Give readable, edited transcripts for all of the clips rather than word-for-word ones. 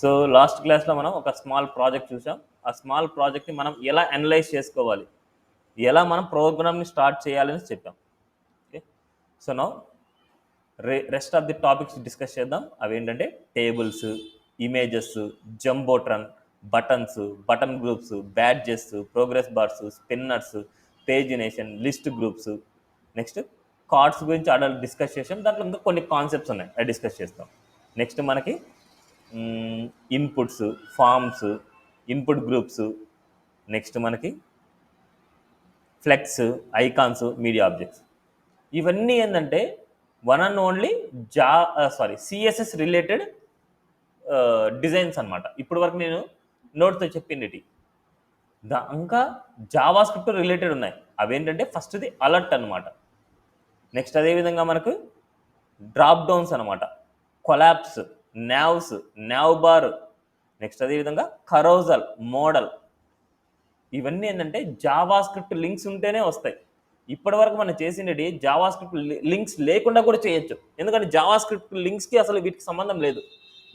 So last క్లాస్లో మనం ఒక స్మాల్ ప్రాజెక్ట్ చూసాం. ఆ స్మాల్ ప్రాజెక్ట్ని మనం ఎలా అనలైజ్ చేసుకోవాలి, ఎలా మనం ప్రోగ్రామ్ని స్టార్ట్ చేయాలని చెప్పాం. Okay, so now rest of the topics discuss చేద్దాం. అవి ఏంటంటే tables, images, jumbotron, buttons, button groups, badges, progress bars, spinners, pagination, list groups, next cards గురించి ఆడ డిస్కస్ చేసాం. దాంట్లో ఇంకా కొన్ని కాన్సెప్ట్స్ ఉన్నాయి, అవి డిస్కస్ చేస్తాం. నెక్స్ట్ మనకి inputs, forms, input groups, next మనకి ఫ్లెక్స్, ఐకాన్స్, మీడియా ఆబ్జెక్ట్స్. ఇవన్నీ ఏంటంటే one and only CSS related designs అనమాట. ఇప్పటి వరకు నేను నోట్తో చెప్పింది ఇంకా జావా స్క్రిప్ట్ రిలేటెడ్ ఉన్నాయి. అవేంటంటే ఫస్ట్ది అలర్ట్ అనమాట. నెక్స్ట్ అదేవిధంగా మనకు డ్రాప్ డౌన్స్ అనమాట, collapse, navs, now bar, next అదేవిధంగా కరోజల్, మోడల్. ఇవన్నీ ఏంటంటే జావా స్క్రిప్ట్ లింక్స్ ఉంటేనే వస్తాయి. ఇప్పటి వరకు మనం చేసినవి జావా స్క్రిప్ట్ లింక్స్ లేకుండా కూడా చేయొచ్చు, ఎందుకంటే జావా స్క్రిప్ట్ లింక్స్కి అసలు వీటికి సంబంధం లేదు.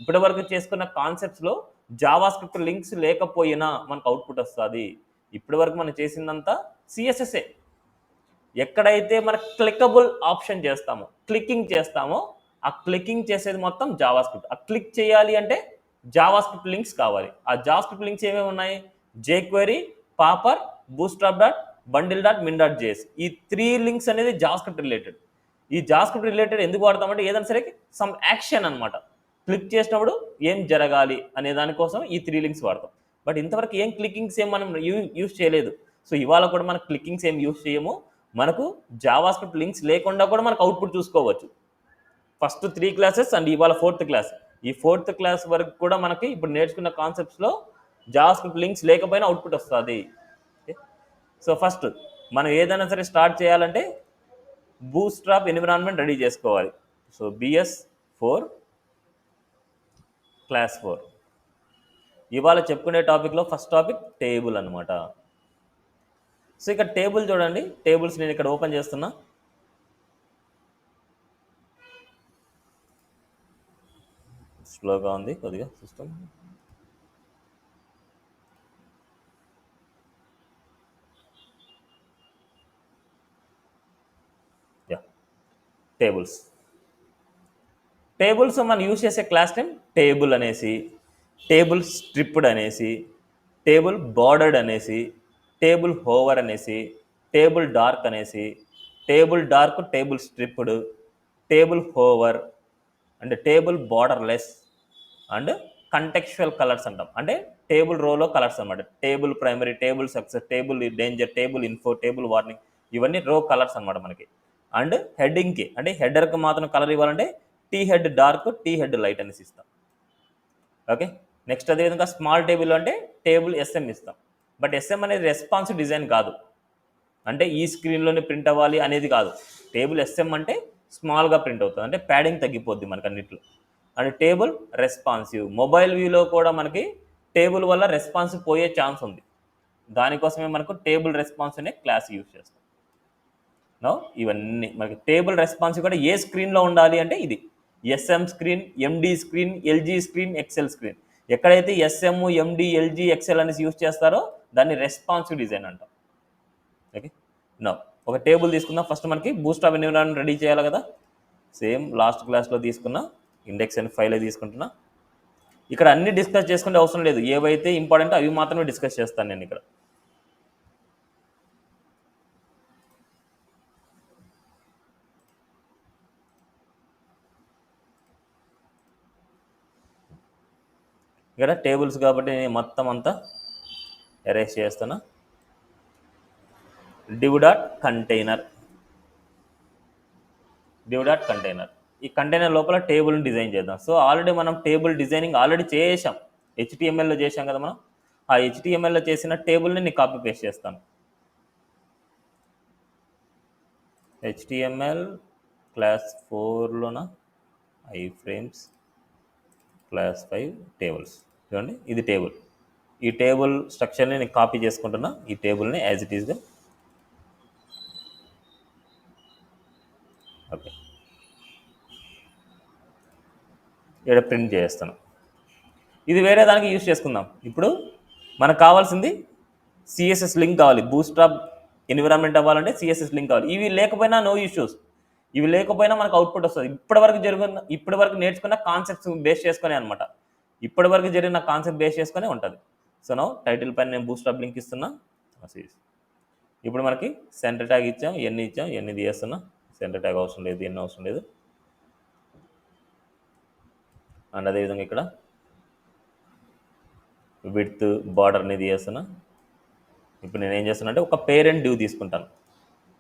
ఇప్పటి వరకు చేసుకున్న కాన్సెప్ట్స్లో జావా స్క్రిప్ట్ లింక్స్ లేకపోయినా మనకు అవుట్పుట్ వస్తుంది. ఇప్పటి వరకు మనం చేసిందంతా సిఎస్ఎస్ఏ. ఎక్కడైతే మన క్లికబుల్ ఆప్షన్ చేస్తామో, క్లికింగ్ చేస్తామో, ఆ క్లికింగ్ చేసేది మొత్తం జావా స్క్రిప్ట్. ఆ క్లిక్ చేయాలి అంటే జావా స్క్రిప్ట్ లింక్స్ కావాలి. ఆ జావా స్క్రిప్ట్ లింక్స్ ఏమేమి ఉన్నాయి? JQuery, Popper, Bootstrap dot, bundle dot, min dot JS. ఈ 3 లింక్స్ అనేది జావా స్క్రిప్ట్ రిలేటెడ్. ఈ జావా స్క్రిప్ట్ రిలేటెడ్ ఎందుకు వాడతామంటే ఏదైనా సరే సమ్ యాక్షన్ అనమాట. క్లిక్ చేసినప్పుడు ఏం జరగాలి అనే దానికోసం ఈ 3 లింక్స్ వాడతాం. బట్ ఇంతవరకు ఏం క్లికింగ్స్ ఏం మనం యూజ్ చేయలేదు. సో ఇవాళ కూడా మనకు క్లికింగ్స్ ఏం యూజ్ చేయము. మనకు జావా స్క్రిప్ట్ లింక్స్ లేకుండా కూడా మనకు అవుట్పుట్ చూసుకోవచ్చు. ఫస్ట్ 3 క్లాసెస్ అండ్ ఇవాళ 4th క్లాస్. ఈ 4th క్లాస్ వరకు కూడా మనకి ఇప్పుడు నేర్చుకున్న కాన్సెప్ట్స్లో జావా స్క్రిప్ట్ లింక్స్ లేకపోయినా అవుట్పుట్ వస్తుంది. సో ఫస్ట్ మనం ఏదైనా సరే స్టార్ట్ చేయాలంటే బూస్ట్రాప్ ఎన్విరాన్మెంట్ రెడీ చేసుకోవాలి. So BS4 class 4. ఇవాళ చెప్పుకునే టాపిక్లో ఫస్ట్ టాపిక్ టేబుల్ అనమాట. సో ఇక్కడ టేబుల్ చూడండి, టేబుల్స్ నేను ఇక్కడ ఓపెన్ చేస్తున్నా. స్లోగా ఉంది కొద్దిగా సిస్టమ్. టేబుల్స్ మనం యూజ్ చేసే క్లాస్ నేమ్ టేబుల్ అనేసి, టేబుల్ స్ట్రిప్డ్ అనేసి, టేబుల్ బార్డర్డ్ అనేసి, టేబుల్ హోవర్ అనేసి, టేబుల్ డార్క్ అనేసి, table dark, table stripped, table hover and table borderless and contextual colours అంటాం. అంటే టేబుల్ రోలో కలర్స్ అనమాట. Table primary, table success, table danger, table info, table warning, ఇవన్నీ row colours అనమాట మనకి. అండ్ హెడ్డింగ్కి అంటే హెడర్కి మాత్రం కలర్ ఇవ్వాలంటే T head dark, T head light అనేసి ఇస్తాం. ఓకే, నెక్స్ట్ అదేవిధంగా స్మాల్ టేబుల్ అంటే టేబుల్ ఎస్ఎం ఇస్తాం. బట్ ఎస్ఎం అనేది రెస్పాన్సివ్ డిజైన్ కాదు, అంటే ఈ స్క్రీన్లోనే ప్రింట్ అవ్వాలి అనేది కాదు. టేబుల్ ఎస్ఎం అంటే స్మాల్గా ప్రింట్ అవుతుంది, అంటే ప్యాడింగ్ తగ్గిపోద్ది మనకు అన్నిట్లో. అండ్ టేబుల్ రెస్పాన్సివ్, మొబైల్ వ్యూలో కూడా మనకి టేబుల్ వల్ల రెస్పాన్సివ్ పోయే ఛాన్స్ ఉంది. దానికోసమే మనకు టేబుల్ రెస్పాన్స్ అనే క్లాస్ యూజ్ చేస్తాం. నో ఇవన్నీ మనకి టేబుల్ రెస్పాన్సివ్ కూడా ఏ స్క్రీన్లో ఉండాలి అంటే ఇది SM screen, MD screen, LG screen, XL screen. ఎక్కడైతే ఎస్ఎం, ఎండి, ఎల్జీ, ఎక్సెల్ అనేసి యూజ్ చేస్తారో దాన్ని రెస్పాన్సివ్ డిజైన్ అంటాం. ఓకే, నో ఒక టేబుల్ తీసుకుందాం. ఫస్ట్ మనకి బూస్ట్రాప్ ఎన్విరాన్మెంట్ రెడీ చేయాలి కదా. సేమ్ లాస్ట్ క్లాస్లో తీసుకున్న ఇండెక్స్ అండ్ ఫైల్ తీసుకుంటున్నా. ఇక్కడ అన్ని డిస్కస్ చేసుకుంటే అవసరం లేదు, ఏవైతే ఇంపార్టెంట్ అవి మాత్రమే డిస్కస్ చేస్తాను నేను ఇక్కడ. ఇక్కడ టేబుల్స్ కాబట్టి నేను మొత్తం అంతా ఎరేస్ చేస్తున్నా. div dot container, div dot container. ఈ కంటైనర్ లోపల టేబుల్ని డిజైన్ చేద్దాం. సో ఆల్రెడీ మనం టేబుల్ డిజైనింగ్ ఆల్రెడీ చేసాం, HTMLలో చేసాం కదా మనం. ఆ HTMLలో చేసిన టేబుల్ని నేను కాపీ పేస్ట్ చేస్తాను. HTML క్లాస్ 4లోన iframes క్లాస్ 5 టేబుల్స్. చూడండి ఇది టేబుల్. ఈ టేబుల్ స్ట్రక్చర్ని నేను కాపీ చేసుకుంటున్నా. ఈ టేబుల్ని యాజ్ ఇట్ ఈస్గా ఓకే ఇక్కడ ప్రింట్ చేస్తాను. ఇది వేరే దానికి యూజ్ చేసుకుందాం. ఇప్పుడు మనకు కావాల్సింది సిఎస్ఎస్ లింక్ కావాలి. బూస్ట్రాప్ ఎన్విరాన్మెంట్ అవ్వాలంటే సిఎస్ఎస్ లింక్ కావాలి. ఇవి లేకపోయినా నో ఇష్యూస్. ఇవి లేకపోయినా మనకు అవుట్పుట్ వస్తుంది. ఇప్పటి వరకు నేర్చుకున్న కాన్సెప్ట్స్ బేస్ చేసుకునే అనమాట. ఇప్పటి వరకు జరిగిన కాన్సెప్ట్ బేస్ చేసుకునే ఉంటుంది. సో నో టైటిల్ పైన నేను బూస్ట్రాప్ లింక్ ఇస్తున్నా. ఇప్పుడు మనకి సెంటర్ ట్యాగ్ ఇచ్చాం, ఇవన్నీ తీయేస్తున్నా. సెంటర్ ట్యాగ్ అవసరం లేదు, ఎన్ని అవసరం లేదు. అండ్ అదేవిధంగా ఇక్కడ విడ్త్ బార్డర్ని తీయేస్తున్నా. ఇప్పుడు నేను ఏం చేస్తున్నా అంటే ఒక పేరెంట్ డ్యూ తీసుకుంటాను.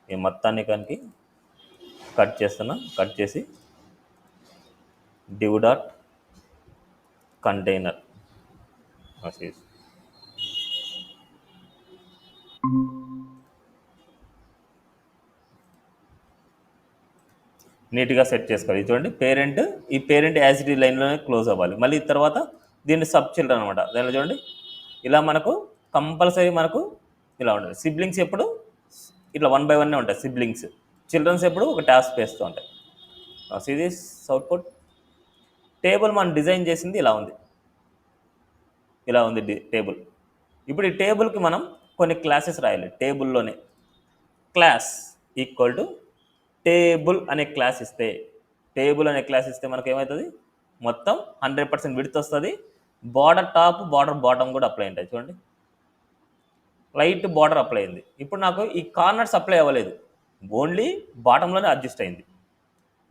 ఈ మొత్తాన్ని కనుక కట్ చేస్తున్నా. కట్ చేసి div డాట్ కంటైనర్ నీట్గా సెట్ చేసుకోవాలి. చూడండి పేరెంట్, ఈ పేరెంట్ యాజ్ ఇట్ ఈజ్ లైన్లోనే క్లోజ్ అవ్వాలి. మళ్ళీ తర్వాత దీన్ని సబ్ చిల్డ్రన్ అనమాట. దానిలో చూడండి ఇలా మనకు కంపల్సరీ మనకు ఇలా ఉంటుంది. సిబ్లింగ్స్ ఎప్పుడు ఇట్లా 1 by 1 ఉంటాయి సిబ్లింగ్స్. చిల్డ్రన్స్ ఎప్పుడు ఒక ట్యాబ్ స్పేస్తో ఉంటాయి. దిస్ అవుట్పుట్ టేబుల్ మనం డిజైన్ చేసింది ఇలా ఉంది. టేబుల్. ఇప్పుడు ఈ టేబుల్కి మనం కొన్ని క్లాసెస్ రాయాలి. టేబుల్లోనే క్లాస్ ఈక్వల్ టు టేబుల్ అనే క్లాస్ ఇస్తే మనకు ఏమవుతుంది, మొత్తం 100% విడ్త్ వస్తుంది. బార్డర్ టాప్, బార్డర్ బాటమ్ కూడా అప్లై ఉంటాయి. చూడండి లైట్ బార్డర్ అప్లై అయింది. ఇప్పుడు నాకు ఈ కార్నర్స్ అప్లై అవ్వలేదు, ఓన్లీ బాటంలోనే అడ్జస్ట్ అయింది.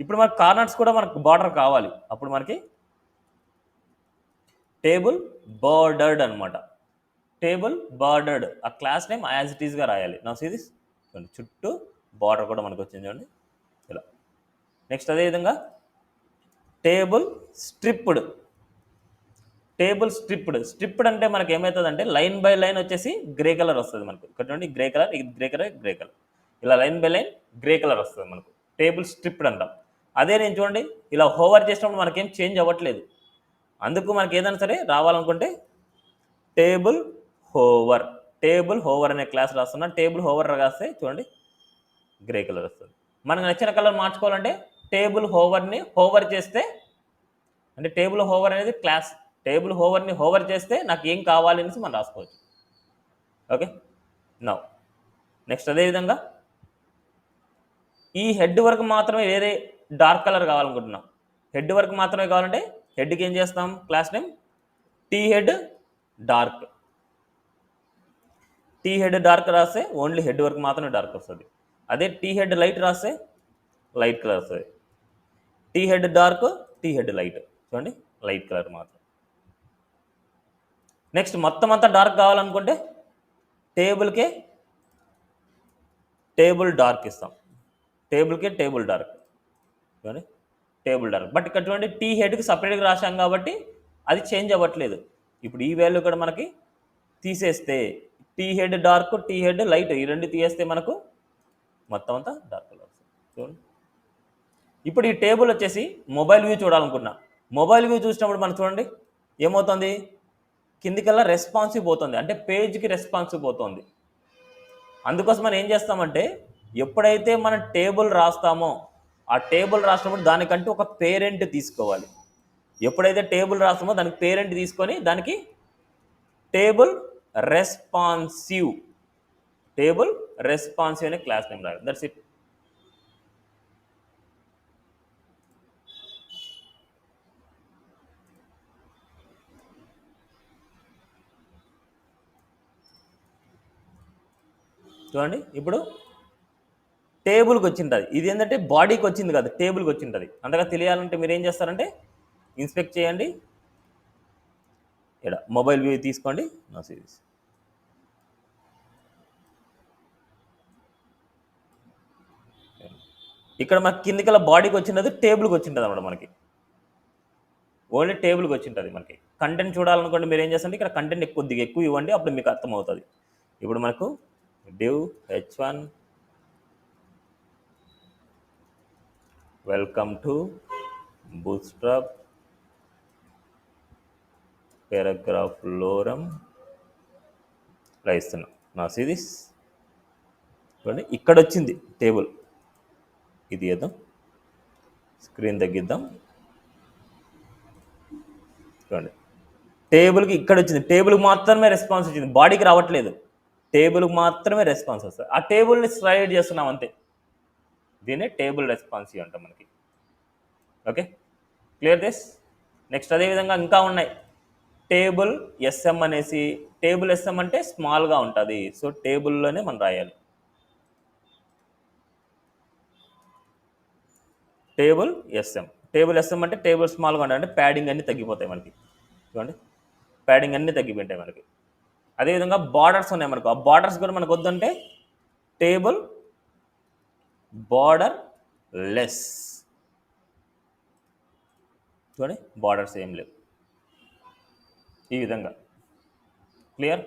ఇప్పుడు మనకు కార్నర్స్ కూడా మనకు బార్డర్ కావాలి. అప్పుడు మనకి టేబుల్ బార్డర్డ్ అనమాట. టేబుల్ బార్డర్డ్ ఆ క్లాస్ నేమ్ యాజ్ ఇట్ ఈస్గా రాయాలి. నా సిరీస్ చుట్టూ బార్డర్ కూడా మనకు వచ్చింది చూడండి ఇలా. నెక్స్ట్ అదేవిధంగా టేబుల్ స్ట్రిప్డ్. స్ట్రిప్డ్ అంటే మనకి ఏమవుతుందంటే లైన్ బై లైన్ వచ్చేసి గ్రే కలర్ వస్తుంది మనకు. ఇక్కడ చూడండి గ్రే కలర్, ఇది గ్రే కలర్, ఇలా line by line grey colour వస్తుంది మనకు. టేబుల్ స్ట్రిప్డ్ అంటాం. అదే నేను చూడండి ఇలా హోవర్ చేసినప్పుడు మనకేం చేంజ్ అవ్వట్లేదు. అందుకు మనకి ఏదైనా సరే రావాలనుకుంటే టేబుల్ హోవర్ అనే క్లాస్ రాస్తున్నా. టేబుల్ హోవర్ రాస్తే చూడండి గ్రే కలర్ వస్తుంది. మనకు నచ్చిన కలర్ మార్చుకోవాలంటే టేబుల్ హోవర్ని హోవర్ చేస్తే, అంటే టేబుల్ హోవర్ అనేది క్లాస్. టేబుల్ హోవర్ని హోవర్ చేస్తే నాకు ఏం కావాలి అనేసి మనం రాసుకోవచ్చు. ఓకే నౌ నెక్స్ట్ అదేవిధంగా ఈ హెడ్ వరకు మాత్రమే వేరే డార్క్ కలర్ కావాలనుకుంటున్నాం. హెడ్ వరకు మాత్రమే కావాలంటే హెడ్కి ఏం చేస్తాం, class name T head dark రాస్తే ఓన్లీ హెడ్ వరకు మాత్రమే డార్క్ వస్తుంది. అదే టీ హెడ్ లైట్ రాస్తే లైట్ కలర్ వస్తుంది. T head dark, T head light, చూడండి లైట్ కలర్ మాత్రం. నెక్స్ట్ మొత్తం అంతా డార్క్ కావాలనుకుంటే టేబుల్కే టేబుల్ డార్క్ ఇస్తాం. టేబుల్ డార్క్ చూడండి బట్ ఇక్కడ చూడండి టీ హెడ్కి సపరేట్గా రాశాం కాబట్టి అది చేంజ్ అవ్వట్లేదు. ఇప్పుడు ఈ వాల్యూ కూడా మనకి తీసేస్తే T head dark, T head light, ఈ రెండు తీసేస్తే మనకు మొత్తం అంతా డార్క్ కలర్ వస్తుంది. చూడండి ఇప్పుడు ఈ టేబుల్ వచ్చేసి మొబైల్ వ్యూ చూడాలనుకున్నా. మొబైల్ వ్యూ చూసినప్పుడు మనం చూడండి ఏమవుతుంది, కిందికల్లా రెస్పాన్సివ్ పోతుంది, అంటే పేజ్కి రెస్పాన్సివ్ పోతుంది. అందుకోసం మనం ఏం చేస్తామంటే ఎప్పుడైతే మనం టేబుల్ రాస్తామో ఆ టేబుల్ రాసినప్పుడు దానికంటూ ఒక పేరెంట్ తీసుకోవాలి. ఎప్పుడైతే టేబుల్ రాస్తామో దానికి పేరెంట్ తీసుకొని దానికి టేబుల్ రెస్పాన్సివ్ అనే క్లాస్ నేమ్ రాయాలి. That's it. చూడండి ఇప్పుడు టేబుల్కి వచ్చింటుంది. ఇది ఏంటంటే బాడీకి వచ్చింది కదా, టేబుల్కి వచ్చింటుంది. అంతగా తెలియాలంటే మీరు ఏం చేస్తారంటే ఇన్స్పెక్ట్ చేయండి, ఇక్కడ మొబైల్ వ్యూ తీసుకోండి. నా సిరీస్ ఇక్కడ మనకి కిందికల్లా బాడీకి వచ్చినది టేబుల్కి వచ్చింటుంది అన్నమాట. మనకి ఓన్లీ టేబుల్కి వచ్చింటుంది. మనకి కంటెంట్ చూడాలనుకోండి మీరు ఏం చేస్తారంటే ఇక్కడ కంటెంట్ కొద్దిగా ఎక్కువ ఇవ్వండి, అప్పుడు మీకు అర్థమవుతుంది. ఇప్పుడు మనకు div h1 welcome to Bootstrap paragraph lorem రాయిస్తున్నాం. నా సిరీస్ చూడండి ఇక్కడ వచ్చింది టేబుల్. ఇది చేద్దాం, స్క్రీన్ తగ్గిద్దాం. చూడండి టేబుల్కి ఇక్కడ వచ్చింది, టేబుల్కి మాత్రమే రెస్పాన్స్ వచ్చింది, బాడీకి రావట్లేదు, టేబుల్కి మాత్రమే రెస్పాన్స్ వస్తుంది. ఆ టేబుల్ని స్లైడ్ చేస్తున్నాం అంతే, దీన్ని టేబుల్ రెస్పాన్సివ్ అంటాం మనకి. Okay, clear this. నెక్స్ట్ అదేవిధంగా ఇంకా ఉన్నాయి. టేబుల్ ఎస్ఎం అనేసి, టేబుల్ ఎస్ఎం అంటే స్మాల్గా ఉంటుంది, సో టేబుల్లోనే మనం రాయాలి. టేబుల్ ఎస్ఎం, టేబుల్ ఎస్ఎం అంటే టేబుల్ స్మాల్గా ఉంటుంది, అంటే ప్యాడింగ్ అన్నీ తగ్గిపోతాయి మనకి. చూడండి, ప్యాడింగ్ అన్నీ తగ్గిపోతాయి మనకి. అదేవిధంగా బార్డర్స్ ఉన్నాయి మనకు, ఆ బార్డర్స్ కూడా మనకు వద్దంటే టేబుల్ బార్డర్ లెస్. చూడండి, బార్డర్స్ ఏం లేవు, ఈ విధంగా. క్లియర్?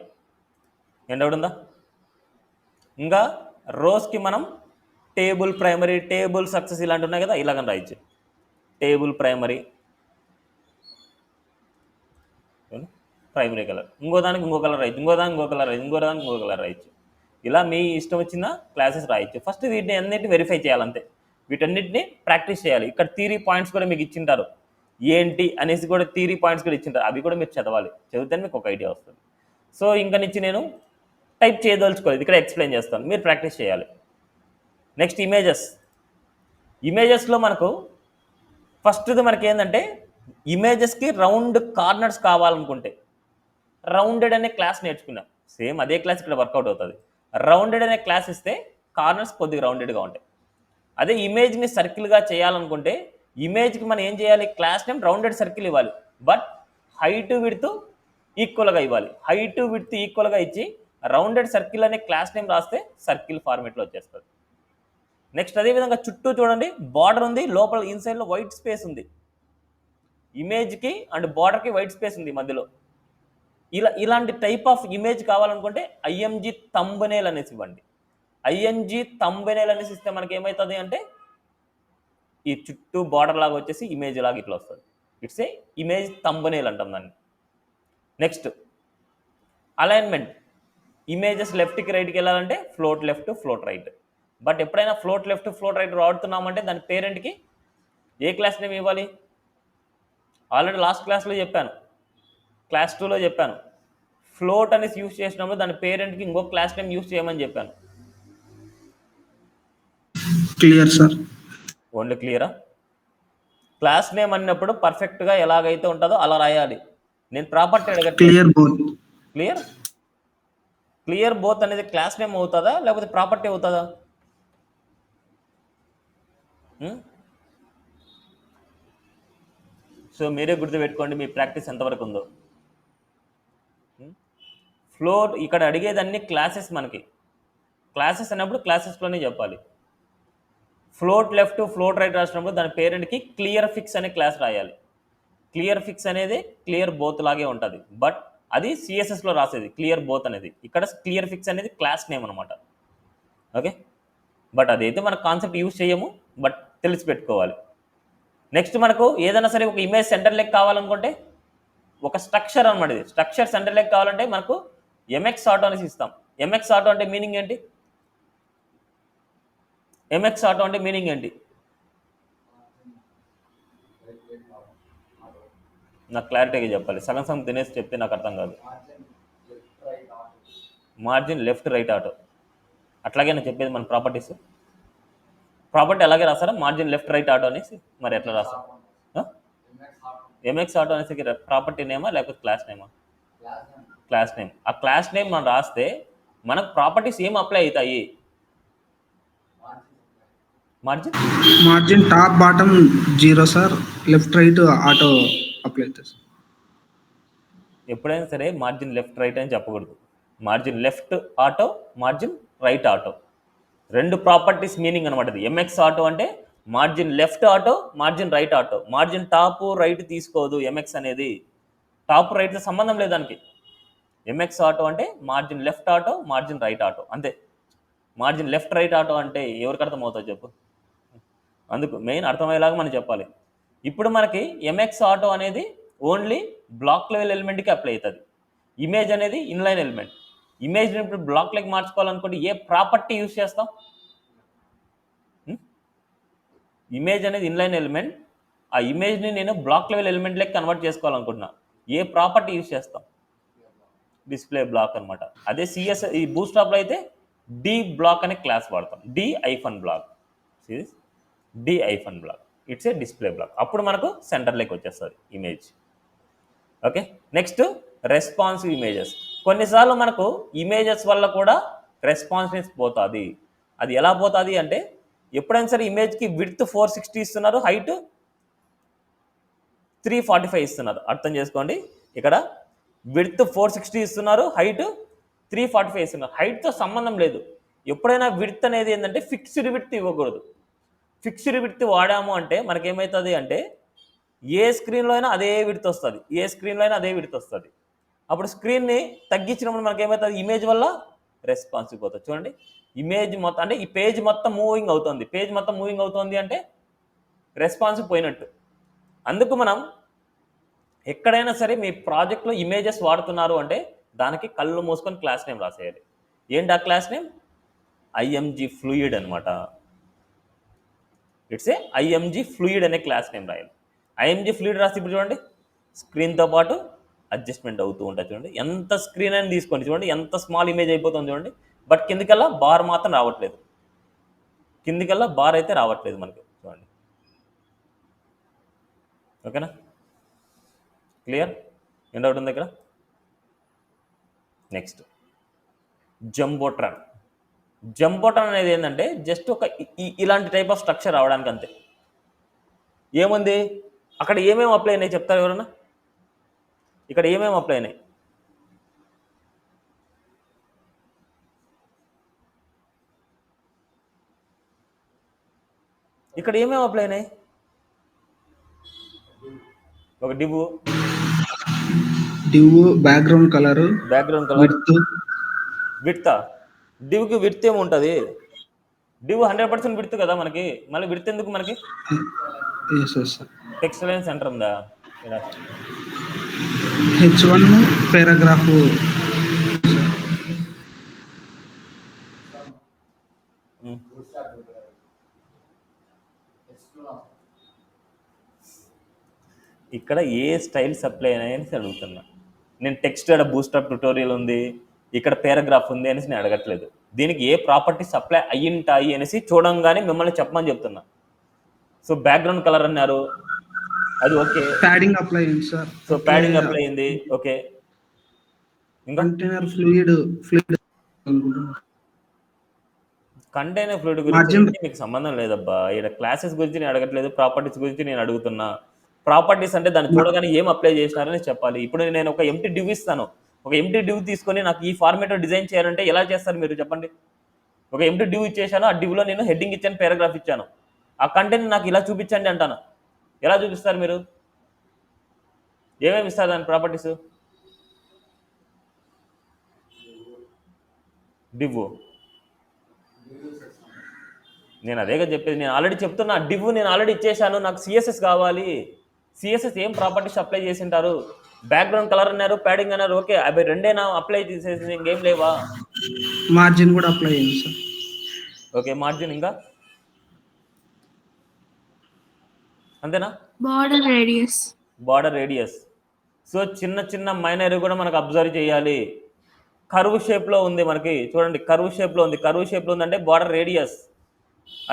ఏం డౌట్ ఉందా? ఇంకా రోస్కి మనం టేబుల్ ప్రైమరీ, టేబుల్ సక్సెస్ ఇలాంటివి ఉన్నాయి కదా, ఇలాగని రాయొచ్చు. టేబుల్ ప్రైమరీ, ప్రైమరీ కలర్, ఇంకో దానికి ఇంకో కలర్ రాయొచ్చు, ఇంకో దానికి ఇంకో కలర్ రాయొచ్చు, ఇంకో దానికి ఇంకో కలర్ రాయొచ్చు. ఇలా మీ ఇష్టం వచ్చిన క్లాసెస్ రాయొచ్చు. ఫస్ట్ వీటిని అన్నిటిని వెరిఫై చేయాలంతే, వీటన్నిటిని ప్రాక్టీస్ చేయాలి. ఇక్కడ థియరీ పాయింట్స్ కూడా మీకు ఇచ్చింటారు, ఏంటి అనేసి కూడా థియరీ పాయింట్స్ కూడా ఇచ్చింటారు, అవి కూడా మీరు చదవాలి, చదివితే మీకు ఒక ఐడియా వస్తుంది. సో ఇంకా నుంచి నేను టైప్ చేయదలుచుకోలేదు, ఇక్కడ ఎక్స్ప్లెయిన్ చేస్తాను, మీరు ప్రాక్టీస్ చేయాలి. Next images. ఇమేజెస్లో మనకు ఫస్ట్ది మనకి ఏంటంటే, ఇమేజెస్కి రౌండ్ కార్నర్స్ కావాలనుకుంటే రౌండెడ్ అనే క్లాస్ నేర్చుకున్నాం, సేమ్ అదే క్లాస్ ఇక్కడ వర్కౌట్ అవుతుంది. రౌండెడ్ అనే క్లాస్ ఇస్తే కార్నర్స్ కొద్దిగా రౌండెడ్గా ఉంటాయి. అదే ఇమేజ్ని సర్కిల్గా చేయాలనుకుంటే ఇమేజ్కి మనం ఏం చేయాలి, క్లాస్ నేమ్ రౌండెడ్ సర్కిల్ ఇవ్వాలి, బట్ హైట్ విడ్త్ ఈక్వల్గా ఇవ్వాలి. హైట్ విడ్త్ ఈక్వల్గా ఇచ్చి రౌండెడ్ సర్కిల్ అనే క్లాస్ నేమ్ రాస్తే సర్కిల్ ఫార్మేట్లో వచ్చేస్తుంది. నెక్స్ట్ అదేవిధంగా చుట్టూ చూడండి, బార్డర్ ఉంది, లోపల ఇన్సైడ్లో వైట్ స్పేస్ ఉంది. ఇమేజ్కి అండ్ బార్డర్కి వైట్ స్పేస్ ఉంది మధ్యలో. ఇలాంటి టైప్ ఆఫ్ ఇమేజ్ కావాలనుకుంటే ఐఎంజీ థంబ్నెయిల్ అనేసి ఇవ్వండి. ఐఎన్జీ థంబ్నెయిల్ అనేసి ఇస్తే మనకి ఏమవుతుంది అంటే, ఈ చుట్టూ బార్డర్ లాగా వచ్చేసి ఇమేజ్ లాగా ఇట్లా వస్తుంది. ఇట్స్ ఏ ఇమేజ్ థంబ్నెయిల్ అంటాం దాన్ని. Next alignment. ఇమేజెస్ లెఫ్ట్కి రైట్కి వెళ్ళాలంటే float left, float right. But ఎప్పుడైనా ఫ్లోట్ లెఫ్ట్, ఫ్లోట్ రైట్ వాడుతున్నామంటే దాని పేరెంట్కి ఏ క్లాస్ నేమ్ ఇవ్వాలి? ఆల్రెడీ లాస్ట్ క్లాస్లో చెప్పాను, క్లాస్ 2లో చెప్పాను, ఫ్లోట్ అనేసి యూజ్ చేసినప్పుడు దాని పేరెంట్కి ఇంకో క్లాస్ నేమ్ యూజ్ చేయమని చెప్పాను. Clear sir. ఓన్లీ క్లియరా? క్లాస్ నేమ్ అన్నప్పుడు పర్ఫెక్ట్గా ఎలాగైతే ఉంటుందో అలా రాయాలి. నేను ప్రాపర్టీ అడగట్లేదు. Clear both. Clear? Clear both అనేది క్లాస్ నేమ్ అవుతుందా లేకపోతే ప్రాపర్టీ అవుతుందా? సో మీరే గుర్తుపెట్టుకోండి మీ ప్రాక్టీస్ ఎంతవరకు ఉందో. ఫ్లోట్ ఇక్కడ అడిగేదన్నీ క్లాసెస్, మనకి క్లాసెస్ అన్నప్పుడు క్లాసెస్లోనే చెప్పాలి. ఫ్లోట్ లెఫ్ట్, ఫ్లోట్ రైట్ రాసినప్పుడు దాని పేరెంట్కి క్లియర్ ఫిక్స్ అనే క్లాస్ రాయాలి. క్లియర్ ఫిక్స్ అనేది క్లియర్ బోత్ లాగే ఉంటుంది, బట్ అది సిఎస్ఎస్లో రాసేది క్లియర్ బోత్ అనేది. ఇక్కడ క్లియర్ ఫిక్స్ అనేది క్లాస్ నేమ్ అనమాట. ఓకే, బట్ అదైతే మన కాన్సెప్ట్ యూజ్ చేయము, బట్ తెలిసి పెట్టుకోవాలి. నెక్స్ట్ మనకు ఏదైనా సరే ఒక ఇమేజ్ సెంటర్ లెక్ కావాలనుకుంటే ఒక స్ట్రక్చర్ అనమాట, ఇది స్ట్రక్చర్ సెంటర్ లెక్ కావాలంటే మనకు ఎంఎక్స్ ఆటో అనేసి ఇస్తాం. ఎంఎక్స్ ఆటో అంటే మీనింగ్ ఏంటి? ఎంఎక్స్ ఆటో అంటే మీనింగ్ ఏంటి? నాకు క్లారిటీగా చెప్పాలి, సగం సగం తినేసి చెప్తే నాకు అర్థం కాదు. మార్జిన్ లెఫ్ట్ రైట్ ఆటో, అట్లాగే నేను చెప్పేది మన ప్రాపర్టీస్. ప్రాపర్టీ అలాగే రాస్తారా, మార్జిన్ లెఫ్ట్ రైట్ ఆటో అనేసి? మరి ఎట్లా రాస్తాం? ఎంఎక్స్ ఆటో అనేసి ప్రాపర్టీ నేమా లేకపోతే క్లాస్ నేమా? Class name. ఆ క్లాస్ నేమ్ మనం రాస్తే మనకు ప్రాపర్టీస్ ఏం అప్లై అవుతాయి? Margin top bottom 0 sir, left right auto apply అవుతుంది. ఎప్పుడైనా సరే మార్జిన్ లెఫ్ట్ రైట్ అని చెప్పకూడదు. Margin left auto, margin right auto, రెండు ప్రాపర్టీస్ మీనింగ్ అనమాట. ఇది ఎంఎక్స్ ఆటో అంటే margin left auto, margin right auto. Margin top right తీసుకోదు ఎంఎక్స్ అనేది, టాప్ రైట్ సంబంధం లేదు దానికి. ఎంఎక్స్ ఆటో అంటే margin left auto, margin right auto అంతే. మార్జిన్ లెఫ్ట్ రైట్ ఆటో అంటే ఎవరికి అర్థమవుతుంది చెప్పు? అందుకు మెయిన్ అర్థమయ్యేలాగా మనం చెప్పాలి. ఇప్పుడు మనకి ఎంఎక్స్ ఆటో అనేది ఓన్లీ బ్లాక్ లెవెల్ ఎలిమెంట్కి అప్లై అవుతుంది. ఇమేజ్ అనేది ఇన్లైన్ ఎలిమెంట్. ఇమేజ్ని ఇప్పుడు బ్లాక్ లెక్ మార్చుకోవాలనుకుంటే ఏ ప్రాపర్టీ యూజ్ చేస్తాం? ఇమేజ్ అనేది ఇన్లైన్ ఎలిమెంట్, ఆ ఇమేజ్ని నేను బ్లాక్ లెవెల్ ఎలిమెంట్ లెక్క కన్వర్ట్ చేసుకోవాలనుకుంటున్నా. ఏ ప్రాపర్టీ యూజ్ చేస్తాం? డిస్ప్లే బ్లాక్ అనమాట. అదే సిఎస్ ఈ బూస్ట్రాప్లో అయితే డి బ్లాక్ అనే క్లాస్ వాడతాం. D block D block it's a display block. అప్పుడు మనకు సెంటర్లోకి వచ్చేస్తుంది ఇమేజ్. Okay, next responsive images. కొన్నిసార్లు మనకు ఇమేజెస్ వల్ల కూడా రెస్పాన్సివ్నెస్ పోతుంది. అది ఎలా పోతుంది అంటే, ఎప్పుడైనా సరే ఇమేజ్కి విడ్త్ 460 ఇస్తున్నారు, హైట్ 345 ఇస్తున్నారు. అర్థం చేసుకోండి, ఇక్కడ విడ్త్ 460 ఇస్తున్నారు, హైట్ 345 ఇస్తున్నారు. హైట్తో సంబంధం లేదు. ఎప్పుడైనా విడ్త్ అనేది ఏంటంటే ఫిక్స్డ్ విడ్త్ ఇవ్వకూడదు. ఫిక్స్డ్ విడ్త్ వాడాము అంటే మనకేమవుతుంది అంటే, ఏ స్క్రీన్లో అయినా అదే విడ్త్ వస్తుంది, ఏ స్క్రీన్లో అయినా అదే విడ్త్ వస్తుంది. అప్పుడు స్క్రీన్ని తగ్గించినప్పుడు మనకేమవుతుంది, ఇమేజ్ వల్ల రెస్పాన్సివ్ పోతుంది. చూడండి, ఇమేజ్ మొత్తం అంటే ఈ పేజ్ మొత్తం మూవింగ్ అవుతుంది. పేజ్ మొత్తం మూవింగ్ అవుతుంది అంటే రెస్పాన్సివ్ పోయినట్టు. అందుకు మనం ఎక్కడైనా సరే మీ ప్రాజెక్ట్లో ఇమేజెస్ వాడుతున్నారు అంటే దానికి కళ్ళు మూసుకొని క్లాస్ నేమ్ రాసేయాలి. ఏంటి ఆ క్లాస్ నేమ్? ఐఎంజీ ఫ్లూయిడ్ అనమాట. ఇట్స్ ఏ ఐఎంజీ ఫ్లూయిడ్ అనే క్లాస్ నేమ్ రాయాలి. ఐఎంజీ ఫ్లూయిడ్ రాసి ఇప్పుడు చూడండి, స్క్రీన్తో పాటు అడ్జస్ట్మెంట్ అవుతూ ఉంటుంది. చూడండి, ఎంత స్క్రీన్ అని తీసుకోండి, చూడండి ఎంత స్మాల్ ఇమేజ్ అయిపోతుంది చూడండి. బట్ కిందికల్లా బార్ మాత్రం రావట్లేదు, కిందికల్లా బార్ అయితే రావట్లేదు మనకి. చూడండి, ఓకేనా? క్లియర్? ఏం డౌట్ ఉంది ఇక్కడ? నెక్స్ట్ జంబోట్రాన్. జంబోట్రాన్ అనేది ఏంటంటే జస్ట్ ఒక ఇలాంటి టైప్ ఆఫ్ స్ట్రక్చర్ రావడానికి అంతే. ఏముంది అక్కడ, ఏమేమి అప్లై అయినాయి చెప్తారు ఎవరన్నా? ఇక్కడ ఏమేమి అప్లై అయినాయి? ఇక్కడ ఏమేమి అప్లై అయినాయి? ఒక డివ్ బ్యాక్గ్రౌండ్ కలర్, విడ్త్. డివ్కి విడ్త్ ఏముంటుంది? డివ్ 100% విడ్త్ కదా మనకి, మళ్ళీ విడ్త్ ఎందుకు మనకి? టెక్స్ట్ లైన్ సెంటర్ ఉందా? H1 paragraph. ఇక్కడ ఏ స్టైల్స్ అప్లై అయినాయని అడుగుతున్నా నేను. టెక్స్ట్ ఇక్కడ బూస్ట్అప్ ట్యుటోరియల్ ఉంది, ఇక్కడ పారాగ్రాఫ్ ఉంది అనేసి నేను అడగట్లేదు. దీనికి ఏ ప్రాపర్టీస్ అప్లై అయ్యింటాయి అనేసి చూడంగానే మిమ్మల్ని చెప్పమని చెప్తున్నా. సో బ్యాక్గ్రౌండ్ కలర్ అన్నారు, అది ఓకే. ప్యాడింగ్ అప్లై అయింది సార్. సో ప్యాడింగ్ అప్లై అయింది, ఓకే. ఇంకా కంటైనర్ ఫ్లూయిడ్ కంటైనర్ ఫ్లూయిడ్ గురించి మీకు సంబంధం లేదబ్బా. ఇక్కడ క్లాసెస్ గురించి నేను అడగట్లేదు, ప్రాపర్టీస్ గురించి నేను అడుగుతున్నా. ప్రాపర్టీస్ అంటే దాన్ని చూడగానే ఏం అప్లై చేసినారని చెప్పాలి. ఇప్పుడు నేను ఒక ఎంటీ డివ్ ఇస్తాను, ఒక ఎంటీ డివ్ తీసుకొని నాకు ఈ ఫార్మేట్లో డిజైన్ చేయాలంటే ఎలా చేస్తారు మీరు చెప్పండి? ఒక ఎంటీ డివ్ ఇచ్చేసాను, ఆ డివ్లో నేను హెడ్డింగ్ ఇచ్చాను, పారాగ్రాఫ్ ఇచ్చాను, ఆ కంటెంట్ నాకు ఇలా చూపించండి అంటాను. ఎలా చూపిస్తారు మీరు? ఏమేమి ఇస్తారు దాని ప్రాపర్టీస్? డివ్, నేను అదేగా చెప్పేది. నేను ఆల్రెడీ చెప్తున్నా, డివ్ నేను ఆల్రెడీ ఇచ్చేసాను, నాకు సిఎస్ఎస్ కావాలి. సిఎస్ఎస్ ఏం ప్రాపర్టీస్ అప్లై చేసి ఉంటారు? బ్యాక్గ్రౌండ్ కలర్ అన్నారు, ప్యాడింగ్ అన్నారు, ఓకే. అవి రెండేనా అప్లై చేసేసి? ఇంకేం లేవా? మార్జిన్ కూడా అప్లై అయింది సార్. ఓకే, మార్జిన్ ఇంకా అంతేనా? Border radius. సో చిన్న చిన్న మైనర్ కూడా మనకు అబ్జర్వ్ చేయాలి. కర్వ్ షేప్లో ఉంది మనకి, చూడండి కర్వ్ షేప్లో ఉంది. కర్వ్ షేప్లో ఉందంటే border radius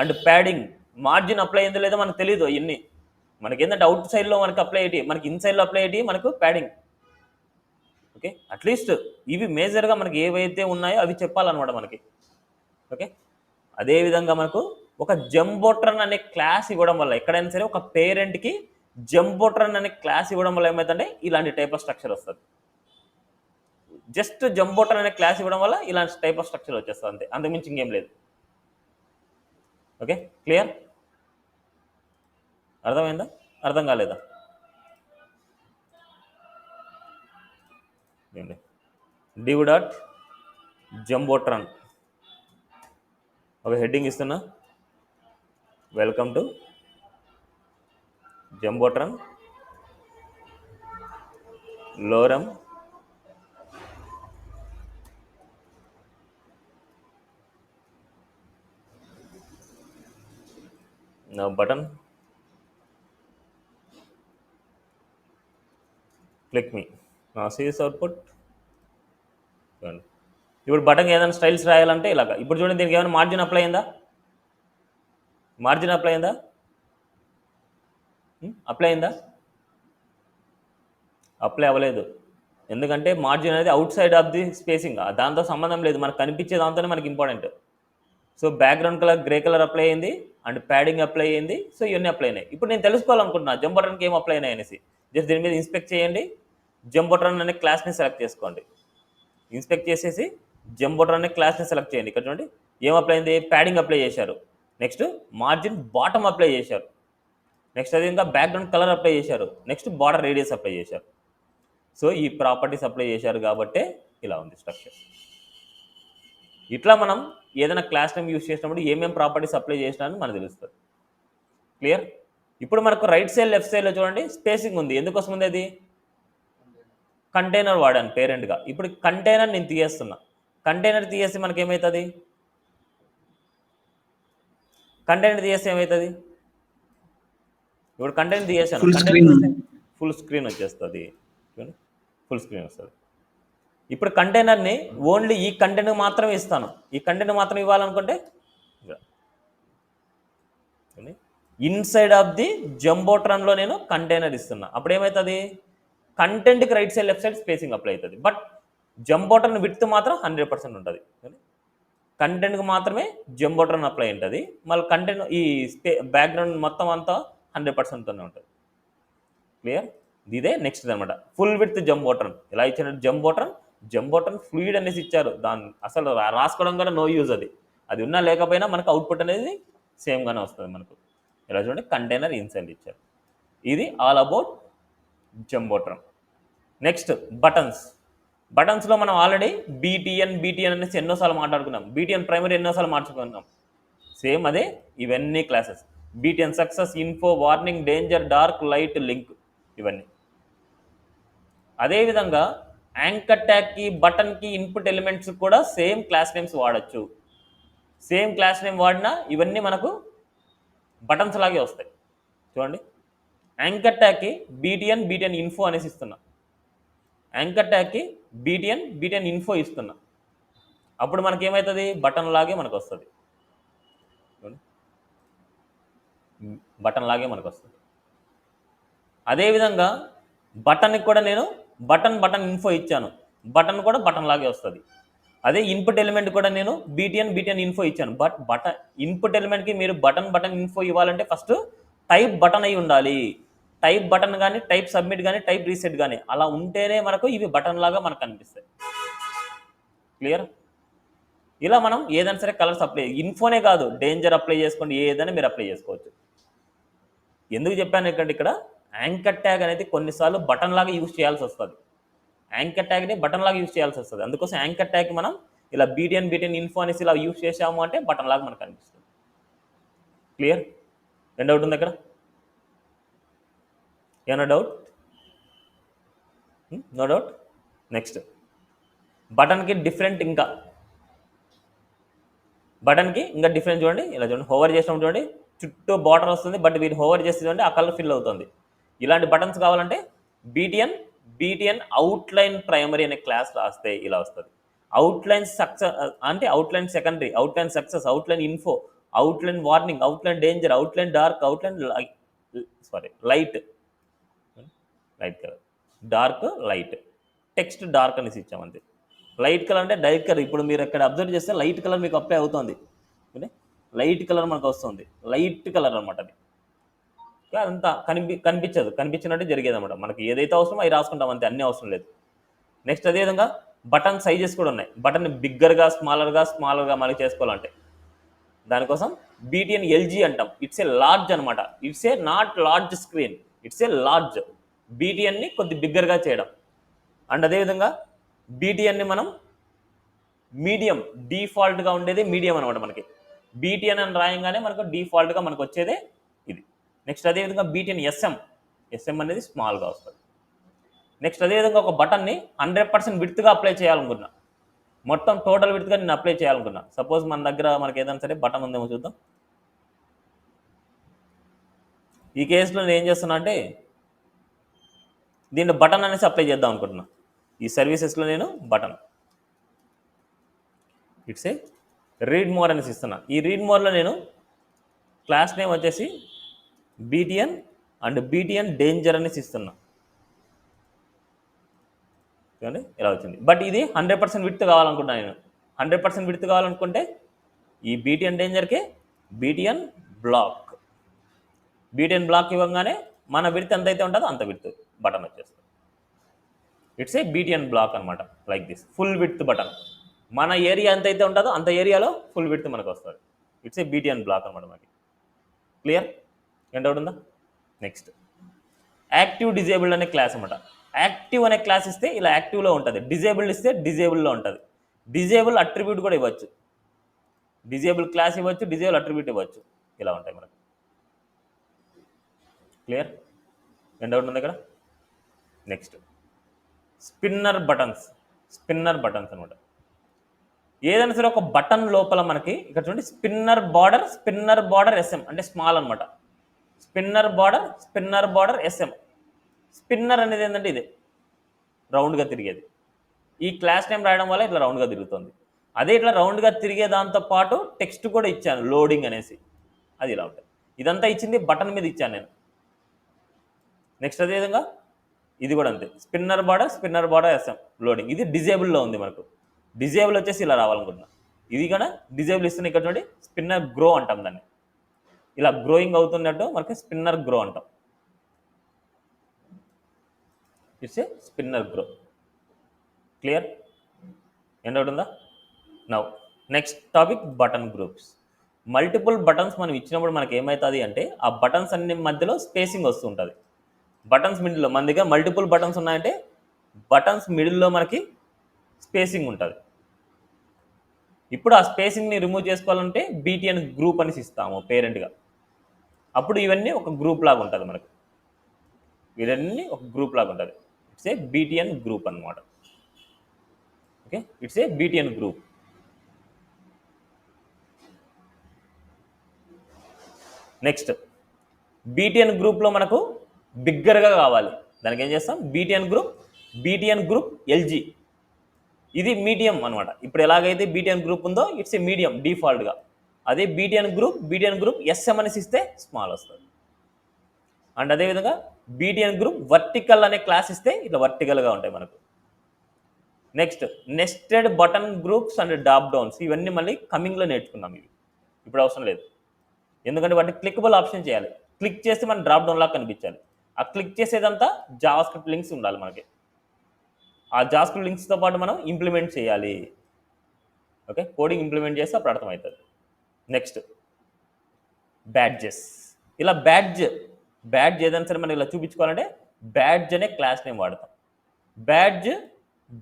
and padding. Margin apply అయిందో లేదో మనకు తెలియదు. ఇవన్నీ మనకి ఏంటంటే అవుట్ సైడ్లో మనకి అప్లై అయ్యి, మనకి ఇన్సైడ్లో అప్లై అయ్యి మనకు ప్యాడింగ్. ఓకే, అట్లీస్ట్ ఇవి మేజర్గా మనకి ఏవైతే ఉన్నాయో అవి చెప్పాలన్నమాట మనకి. ఓకే, అదేవిధంగా మనకు ఒక జంబోట్రన్ అనే క్లాస్ ఇవ్వడం వల్ల, ఎక్కడైనా సరే ఒక పేరెంట్కి జంబోట్రన్ అనే క్లాస్ ఇవ్వడం వల్ల ఏమవుతుందంటే ఇలాంటి టైప్ ఆఫ్ స్ట్రక్చర్ వస్తుంది. జస్ట్ జంబోట్రన్ అనే క్లాస్ ఇవ్వడం వల్ల ఇలాంటి టైప్ ఆఫ్ స్ట్రక్చర్ వచ్చేస్తుంది, అంతే, అంతకుమించి ఇంకేం లేదు. Okay, clear? అర్థమైందా? అర్థం కాలేదా? డివ్ డాట్ జంబోట్రన్ ఒక హెడ్డింగ్ ఇస్తున్నా, welcome to jumbotron lorem now button click మీ సిఎస్ అవుట్పుట్ చూడండి. ఇప్పుడు బటన్ ఏదైనా స్టైల్స్ రాయాలంటే ఇలాగ. ఇప్పుడు చూడండి దీనికి ఏమైనా మార్జిన్ అప్లై అయిందా? మార్జిన్ అప్లై అయిందా? అప్లై అయిందా? అప్లై అవ్వలేదు. ఎందుకంటే మార్జిన్ అనేది out side of the spacing, దాంతో సంబంధం లేదు, మనకు కనిపించే దాంతోనే మనకి important. So background colour grey colour apply అయింది అండ్ ప్యాడింగ్ అప్లై అయింది. సో ఇవన్నీ అప్లై అయినాయి. ఇప్పుడు నేను తెలుసుకోవాలనుకుంటున్నా జంప్ బటన్కి ఏం అప్లై అయినాయి అనేసి. జస్ట్ దీని మీద ఇన్స్పెక్ట్ చేయండి, జంప్ బటన్ అనే క్లాస్ని సెలెక్ట్ చేసుకోండి. ఇన్స్పెక్ట్ చేసేసి జంప్ బటన్ అనే క్లాస్ని సెలెక్ట్ చేయండి. ఇక్కడ చూడండి ఏం అప్లై అయింది, ప్యాడింగ్ అప్లై చేశారు. నెక్స్ట్ మార్జిన్ బాటమ్ అప్లై చేశారు. నెక్స్ట్ అది ఇంకా బ్యాక్గ్రౌండ్ కలర్ అప్లై చేశారు. నెక్స్ట్ బార్డర్ రేడియస్ అప్లై చేశారు. సో ఈ ప్రాపర్టీస్ అప్లై చేశారు కాబట్టే ఇలా ఉంది స్ట్రక్చర్. ఇట్లా మనం ఏదైనా క్లాస్ నేమ్ యూస్ చేసినప్పుడు ఏమేం ప్రాపర్టీస్ అప్లై చేసినా మనకు తెలుస్తుంది. క్లియర్? ఇప్పుడు మనకు రైట్ సైడ్ లెఫ్ట్ సైడ్లో చూడండి స్పేసింగ్ ఉంది. ఎందుకోసం ఉంది అది? కంటైనర్ వాడాను పేరెంట్గా. ఇప్పుడు కంటైనర్ నేను తీయేస్తున్నా. కంటైనర్ తీయేస్తే మనకి ఏమవుతుంది? కంటైనర్ తీయేస్తే ఏమవుతుంది? ఇప్పుడు కంటైనర్ తీయేసాను, ఫుల్ స్క్రీన్ వచ్చేస్తుంది. ఫుల్ స్క్రీన్ వస్తుంది. ఇప్పుడు కంటైనర్ని ఓన్లీ ఈ కంటెంట్ మాత్రమే ఇస్తాను. ఈ కంటెంట్ మాత్రం ఇవ్వాలనుకుంటే ఇన్సైడ్ ఆఫ్ ది జంబోట్రాన్లో నేను కంటైనర్ ఇస్తున్నా. అప్పుడు ఏమవుతుంది? కంటెంట్కి right side left side spacing apply అవుతుంది. బట్ జంబోట్రాన్ విడ్త్ మాత్రం 100% ఉంటుంది. కంటెంట్కి మాత్రమే జంబోట్రాన్ అప్లై ఉంటుంది. మళ్ళీ కంటెంట్ ఈ బ్యాక్గ్రౌండ్ మొత్తం అంతా 100%తోనే ఉంటుంది. క్లియర్? ఇదే నెక్స్ట్ అనమాట ఫుల్ విత్ జంబోట్రాన్. ఎలా ఇచ్చినట్టు జంబోట్రాన్ ఫ్లూయిడ్ అనేసి ఇచ్చారు. దాన్ని అసలు రాసుకోవడం కూడా నో యూజ్. అది ఉన్నా లేకపోయినా మనకు అవుట్పుట్ అనేది సేమ్గానే వస్తుంది మనకు. ఇలా చూడండి కంటైనర్ ఇన్సైడ్ ఇచ్చారు. ఇది ఆల్ అబౌట్ జంబోట్రాన్. నెక్స్ట్ బటన్స్లో మనం ఆల్రెడీ బీటీఎన్ అనేసి ఎన్నోసార్లు మాట్లాడుకున్నాం. బీటీఎన్ ప్రైమరీ ఎన్నోసార్లు మార్చుకున్నాం. సేమ్ అదే ఇవన్నీ classes. BTN success, info, warning, danger, dark, light, link, ఇవన్నీ. అదేవిధంగా యాంకర్ ట్యాగ్కి బటన్కి ఇన్పుట్ ఎలిమెంట్స్ కూడా సేమ్ క్లాస్ నేమ్స్ వాడచ్చు. సేమ్ క్లాస్ నేమ్ వాడినా ఇవన్నీ మనకు బటన్స్ లాగే వస్తాయి. చూడండి యాంకర్ ట్యాగ్కి బీటీఎన్ ఇన్ఫో అనేసి ఇస్తున్నా. యాంకర్ ట్యాగ్కి బీటీఎన్ ఇన్ఫో ఇస్తున్నా. అప్పుడు మనకి ఏమవుతుంది? బటన్ లాగే మనకు వస్తుంది. బటన్ లాగే మనకు వస్తుంది. అదేవిధంగా బటన్కి కూడా నేను బటన్ ఇన్ఫో ఇచ్చాను. బటన్ కూడా బటన్ లాగే వస్తుంది. అదే ఇన్పుట్ ఎలిమెంట్ కూడా నేను బీటీఎన్ ఇన్ఫో ఇచ్చాను. బట్ ఇన్పుట్ ఎలిమెంట్కి మీరు బటన్ ఇన్ఫో ఇవ్వాలంటే ఫస్ట్ టైప్ బటన్ అయి ఉండాలి. టైప్ బటన్ కానీ, టైప్ సబ్మిట్ కానీ, టైప్ రీసెట్ కానీ అలా ఉంటేనే మనకు ఇవి బటన్ లాగా మనకు కనిపిస్తాయి. క్లియర్? ఇలా మనం ఏదైనా సరే కలర్స్ అప్లై, ఇన్ఫోనే కాదు డేంజర్ అప్లై చేసుకోండి, ఏదైనా మీరు అప్లై చేసుకోవచ్చు. ఎందుకు చెప్పాను ఇక్కడ యాంకర్ ట్యాగ్ అనేది కొన్నిసార్లు బటన్ లాగా యూజ్ చేయాల్సి వస్తుంది. యాంకర్ ట్యాగ్ని బటన్ లాగా యూజ్ చేయాల్సి వస్తుంది. అందుకోసం యాంకర్ ట్యాగ్ మనం ఇలా బీటీఎన్ ఇన్ఫో అనేసి ఇలా యూజ్ చేసాము అంటే బటన్ లాగా మనకు అనిపిస్తుంది. క్లియర్? ఏం డౌట్ ఉంది అక్కడ? ఏమైనా డౌట్? No doubt. నెక్స్ట్ బటన్కి ఇంకా డిఫరెంట్ చూడండి. ఇలా చూడండి హోవర్ చేసినప్పుడు చూడండి చుట్టూ బార్డర్ వస్తుంది. బట్ వీటి హోవర్ చేస్తే చూడండి ఆ కలర్ ఫిల్ అవుతుంది. ఇలాంటి బటన్స్ కావాలంటే బీటీఎన్ అవుట్లైన్ ప్రైమరీ అనే క్లాస్ రాస్తే ఇలా వస్తుంది. అవుట్లైన్ సక్సెస్ అంటే outline secondary, outline success, outline info, outline warning, outline danger, outline dark, outline light colour, dark light, text dark అనేసి ఇచ్చామంతే. లైట్ కలర్ అంటే డైరెక్ట్ కలర్. ఇప్పుడు మీరు ఇక్కడ అబ్జర్వ్ చేస్తే లైట్ కలర్ మీకు అప్లై అవుతుంది. లైట్ కలర్ మనకు వస్తుంది. లైట్ కలర్ అనమాట. అది అదంతా కనిపించినట్టు జరిగేది అనమాట. మనకి ఏదైతే అవసరమో అవి రాసుకుంటాం అంతే, అన్నీ అవసరం లేదు. నెక్స్ట్ అదేవిధంగా బటన్ సైజెస్ కూడా ఉన్నాయి. బటన్ బిగ్గర్గా స్మాలర్గా మనకి చేసుకోవాలంటే దానికోసం బీటీఎన్ ఎల్జీ అంటాం. ఇట్స్ ఏ లార్జ్ అనమాట. It's a not large screen, it's a large. బీటీఎన్ని కొద్ది బిగ్గర్గా చేయడం. అండ్ అదేవిధంగా బీటీఎన్ని మనం మీడియం, డిఫాల్ట్గా ఉండేది మీడియం అనమాట. మనకి బీటీఎన్ అని రాయంగానే మనకు డిఫాల్ట్గా మనకు వచ్చేదే ఇది. నెక్స్ట్ అదేవిధంగా బీటీఎన్ ఎస్ఎం అనేది స్మాల్గా వస్తుంది. నెక్స్ట్ అదేవిధంగా ఒక బటన్ని 100% విడ్త్గా అప్లై చేయాలనుకున్నా, మొత్తం టోటల్ విడ్త్గా నేను అప్లై చేయాలనుకున్నా. సపోజ్ మన దగ్గర మనకి ఏదైనా సరే బటన్ ఉందేమో చూద్దాం. ఈ కేసులో నేను ఏం చేస్తున్నా అంటే దీంట్లో బటన్ అనేసి అప్లై చేద్దాం అనుకుంటున్నా. ఈ సర్వీసెస్లో నేను button it's a read more అనేసి ఇస్తున్నా. ఈ రీడ్ మోర్లో నేను క్లాస్ నేమ్ వచ్చేసి బీటీఎన్ అండ్ బీటీఎన్ డేంజర్ అనేసి ఇస్తున్నా. చూడండి ఇలా వచ్చింది. బట్ ఇది 100% విడ్త్ కావాలనుకుంటున్నాను నేను. 100% విడ్త్ కావాలనుకుంటే ఈ బీటీఎన్ డేంజర్కి బీటీఎన్ బ్లాక్ ఇవ్వగానే మన విడ్త్ ఎంతైతే ఉంటుందో అంత విడ్త్ బటన్ వచ్చేస్తుంది. ఇట్స్ ఏ బీటీఎన్ బ్లాక్ అనమాట. Like this full width button. మన ఏరియా ఎంతైతే ఉంటుందో అంత ఏరియాలో ఫుల్ విడ్త్ మనకు వస్తుంది. ఇట్స్ ఏ బీటీఎన్ బ్లాక్ అనమాట మనకి. క్లియర్? ఏం డౌట్ ఉందా? నెక్స్ట్ యాక్టివ్ డిజేబుల్డ్ అనే క్లాస్ అనమాట. యాక్టివ్ అనే క్లాస్ ఇస్తే ఇలా యాక్టివ్లో ఉంటుంది, డిజేబుల్డ్ ఇస్తే డిజేబుల్లో ఉంటుంది. డిజేబుల్ అట్రిబ్యూట్ కూడా ఇవ్వచ్చు, డిజేబుల్ క్లాస్ ఇవ్వచ్చు, డిజేబుల్ అట్రిబ్యూట్ ఇవ్వచ్చు. ఇలా ఉంటాయి మనకు. క్లియర్? ఏం డౌట్ ఉంది ఇక్కడ? నెక్స్ట్ స్పిన్నర్ బటన్స్ అనమాట. ఏదైనా సరే ఒక బటన్ లోపల మనకి ఇక్కడ చూడండి స్పిన్నర్ బార్డర్ ఎస్ఎం అంటే స్మాల్ అనమాట. Spinner border SM. స్పిన్నర్ అనేది ఏంటంటే ఇదే రౌండ్గా తిరిగేది. ఈ క్లాస్ నేమ్ రాయడం వల్ల ఇట్లా రౌండ్గా తిరుగుతుంది. అదే ఇట్లా రౌండ్గా తిరిగే దాంతో పాటు టెక్స్ట్ కూడా ఇచ్చాను, లోడింగ్ అనేసి. అది ఇలా ఉంటుంది. ఇదంతా ఇచ్చింది బటన్ మీద ఇచ్చాను నేను. నెక్స్ట్ అదేవిధంగా ఇది కూడా అంతే. Spinner border SM loading. ఇది డిజేబుల్లో ఉంది మనకు. డిజేబుల్ వచ్చేసి ఇలా రావాలనుకుంటున్నా. ఇది కూడా డిజేబుల్ ఇస్తున్న ఇక్కడ చూడండి స్పిన్నర్ గ్రో అంటాం దాన్ని. ఇలా గ్రోయింగ్ అవుతున్నట్టు మనకి స్పిన్నర్ గ్రో అంటాం. It's A spinner grow. Clear? ఏం డౌట్ ఉందా? Now next topic button groups. Multiple buttons మనం ఇచ్చినప్పుడు మనకి ఏమవుతుంది అంటే ఆ బటన్స్ అన్ని మధ్యలో స్పేసింగ్ వస్తూ ఉంటుంది. బటన్స్ మిడిల్లో మన దగ్గర మల్టిపుల్ బటన్స్ ఉన్నాయంటే బటన్స్ మిడిల్లో మనకి స్పేసింగ్ ఉంటుంది. ఇప్పుడు ఆ స్పేసింగ్ని రిమూవ్ చేసుకోవాలంటే బీటీఎన్ గ్రూప్ అనేసి ఇస్తాము పేరెంట్గా. అప్పుడు ఇవన్నీ ఒక గ్రూప్ లాగా ఉంటుంది మనకు. ఇవన్నీ ఒక గ్రూప్ లాగా ఉంటుంది. ఇట్స్ ఏ బీటీఎన్ గ్రూప్ అనమాట. Okay, it's a BTN group. Next BTN గ్రూప్లో మనకు బిగ్గర్గా కావాలి. దానికి ఏం చేస్తాం? BTN group LG. ఇది మీడియం అనమాట. ఇప్పుడు ఎలాగైతే బీటీఎన్ గ్రూప్ ఉందో ఇట్స్ ఏ మీడియం డిఫాల్ట్గా. అదే బీటీఎన్ గ్రూప్ ఎస్ఎం అనేసి ఇస్తే స్మాల్ వస్తుంది. అండ్ అదేవిధంగా బీటీఎన్ గ్రూప్ వర్టికల్ అనే క్లాస్ ఇస్తే ఇట్లా వర్టికల్గా ఉంటాయి మనకు. Next nested button groups and drop downs. ఇవన్నీ మళ్ళీ కమింగ్లో నేర్చుకున్నాం. ఇవి ఇప్పుడు అవసరం లేదు, ఎందుకంటే వాటిని క్లికబుల్ ఆప్షన్ చేయాలి. క్లిక్ చేస్తే మనం డ్రాప్ డౌన్ లాగా కనిపించాలి. ఆ క్లిక్ చేసేదంతా జావాస్క్రిప్ట్ లింక్స్ ఉండాలి మనకి. ఆ జావాస్క్రిప్ట్ లింక్స్తో పాటు మనం ఇంప్లిమెంట్ చేయాలి. ఓకే, కోడింగ్ ఇంప్లిమెంట్ చేస్తే అప్పుడు అర్థమవుతుంది. Next badges. ఇలా బ్యాడ్జ్ ఏదైనా సరే మనం ఇలా చూపించుకోవాలంటే బ్యాడ్జ్ అనే క్లాస్ నేమ్ వాడతాం.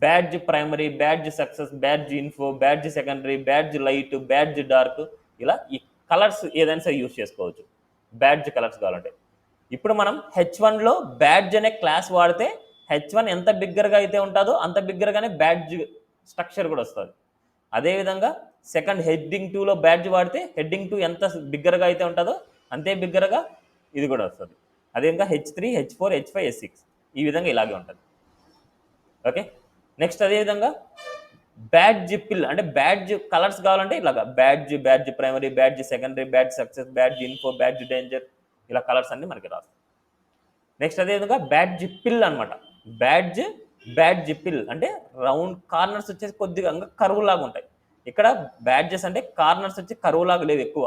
Badge primary, badge success, badge info, badge secondary, badge light, badge dark. ఇలా ఈ కలర్స్ ఏదైనా సరే యూజ్ చేసుకోవచ్చు బ్యాడ్జ్ కలర్స్ కావాలంటే. ఇప్పుడు మనం H1లో బ్యాడ్జ్ అనే క్లాస్ వాడితే H1 ఎంత బిగ్గరగా అయితే ఉంటుందో అంత బిగ్గరగానే బ్యాడ్జ్ స్ట్రక్చర్ కూడా వస్తుంది. అదేవిధంగా సెకండ్ హెడ్డింగ్ 2లో బ్యాడ్జ్ వాడితే హెడ్డింగ్ 2 ఎంత బిగ్గరగా అయితే ఉంటుందో అంతే బిగ్గరగా ఇది కూడా వస్తుంది. అదేవిధంగా H3, H4, H5, H6 ఈ విధంగా ఇలాగే ఉంటుంది. ఓకే, నెక్స్ట్ అదేవిధంగా బ్యాడ్జ్ పిల్ అంటే బ్యాడ్జ్ కలర్స్ కావాలంటే ఇలాగా badge primary, badge secondary, badge success, badge info, badge danger, ఇలా కలర్స్ అన్ని మనకి రాస్తాయి. నెక్స్ట్ అదేవిధంగా బ్యాడ్జ్ పిల్ అనమాట. బ్యాడ్జ్ పిల్ అంటే రౌండ్ కార్నర్స్ వచ్చేసి కొద్దిగా కరువు లాగా ఉంటాయి. ఇక్కడ బ్యాడ్జెస్ అంటే కార్నర్స్ వచ్చి కరువు లాగా లేవు ఎక్కువ,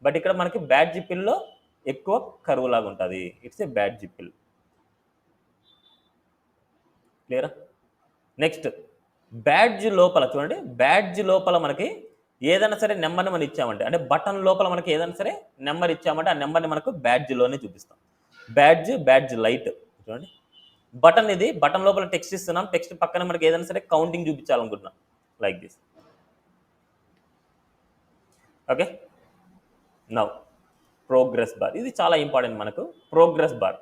బట్ ఇక్కడ మనకి బ్యాడ్జ్ పిల్లో ఎక్కువ కరువు లాగా ఉంటుంది. ఇట్స్ ఏ బ్యాడ్జ్ పిల్. క్లియరా? నెక్స్ట్ బ్యాడ్జ్ లోపల చూడండి, బ్యాడ్జ్ లోపల మనకి ఏదైనా సరే నెంబర్ని మనం ఇచ్చామంటే అంటే బటన్ లోపల మనకి ఏదైనా సరే నెంబర్ ఇచ్చామంటే ఆ నెంబర్ని మనకు బ్యాడ్జ్లోనే చూపిస్తాం. బ్యాడ్జ్ లైట్ చూడండి. బటన్ ఇది బటన్ లోపల టెక్స్ట్ ఇస్తున్నాం, టెక్స్ట్ పక్కన మనకి ఏదైనా సరే కౌంటింగ్ చూపించాలనుకుంటున్నాం like this. Okay, now progress bar. ఇది చాలా ఇంపార్టెంట్ మనకు. ప్రోగ్రెస్ బార్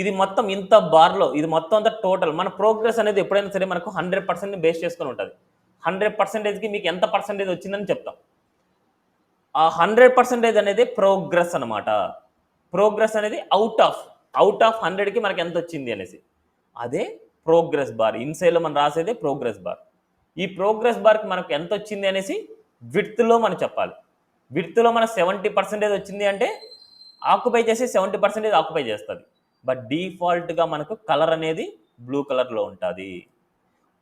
ఇది మొత్తం ఇంత బార్లో ఇది మొత్తం అంతా టోటల్ మన ప్రోగ్రెస్ అనేది ఎప్పుడైనా సరే మనకు 100% బేస్ చేసుకొని ఉంటుంది. 100%కి మీకు ఎంత పర్సెంటేజ్ వచ్చిందని చెప్తాం. ఆ 100% అనేది ప్రోగ్రెస్ అనమాట. ప్రోగ్రెస్ అనేది అవుట్ ఆఫ్ 100కి మనకి ఎంత వచ్చింది అనేసి. అదే ప్రోగ్రెస్ బార్. ఇన్సైడ్లో మనం రాసేదే ప్రోగ్రెస్ బార్. ఈ ప్రోగ్రెస్ బార్కి మనకు ఎంత వచ్చింది అనేసి విడ్త్లో మనం చెప్పాలి. విడ్త్లో మన 70% వచ్చింది అంటే ఆక్యుపై చేసి 70% ఆక్యుపై చేస్తుంది. బట్ డిఫాల్ట్గా మనకు కలర్ అనేది బ్లూ కలర్లో ఉంటుంది.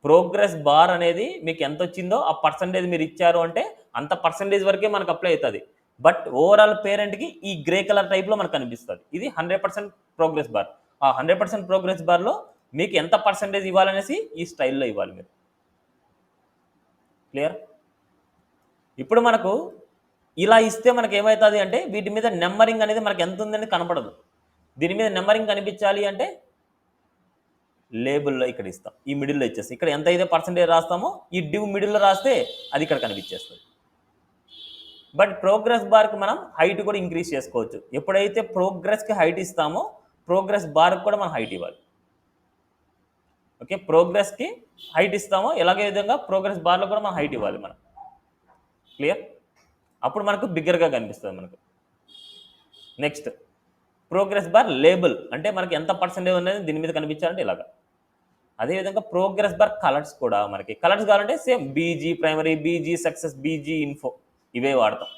ప్రోగ్రెస్ బార్ అనేది మీకు ఎంత వచ్చిందో ఆ పర్సంటేజ్ మీరు ఇచ్చారు అంటే అంత పర్సంటేజ్ వరకే మనకు అప్లై అవుతుంది. బట్ ఓవరాల్ పేరెంట్కి ఈ గ్రే కలర్ టైప్లో మనకు కనిపిస్తుంది. ఇది 100% ప్రోగ్రెస్ బార్. ఆ 100% ప్రోగ్రెస్ బార్లో మీకు ఎంత పర్సంటేజ్ ఇవ్వాలనేసి ఈ స్టైల్లో ఇవ్వాలి మీరు. క్లియర్? ఇప్పుడు మనకు ఇలా ఇస్తే మనకు ఏమవుతుంది అంటే వీటి మీద నెంబరింగ్ అనేది మనకు ఎంత ఉందని కనపడదు. దీని మీద నెంబరింగ్ కనిపించాలి అంటే లేబుల్లో ఇక్కడ ఇస్తాం. ఈ మిడిల్లో ఇచ్చేస్తాం. ఇక్కడ ఎంత అయితే పర్సంటేజ్ రాస్తామో ఈ డివ్ మిడిల్లో రాస్తే అది ఇక్కడ కనిపించేస్తుంది. బట్ ప్రోగ్రెస్ బార్కి మనం హైట్ కూడా ఇంక్రీజ్ చేసుకోవచ్చు. ఎప్పుడైతే ప్రోగ్రెస్కి హైట్ ఇస్తామో ప్రోగ్రెస్ బార్కి కూడా మనం హైట్ ఇవ్వాలి. ఓకే, ప్రోగ్రెస్కి హైట్ ఇస్తామో ఎలాగే విధంగా ప్రోగ్రెస్ బార్లో కూడా మనం హైట్ ఇవ్వాలి మనం. క్లియర్? అప్పుడు మనకు బిగ్గర్గా కనిపిస్తుంది మనకు. నెక్స్ట్ ప్రోగ్రెస్ బార్ లేబుల్ అంటే మనకి ఎంత పర్సెంటేజ్ అనేది దీని మీద కనిపించాలంటే ఇలాగా. అదేవిధంగా ప్రోగ్రెస్ బార్ కలర్స్ కూడా మనకి కలర్స్ కావాలంటే same BG primary, BG success, BG info ఇవే వాడతాం.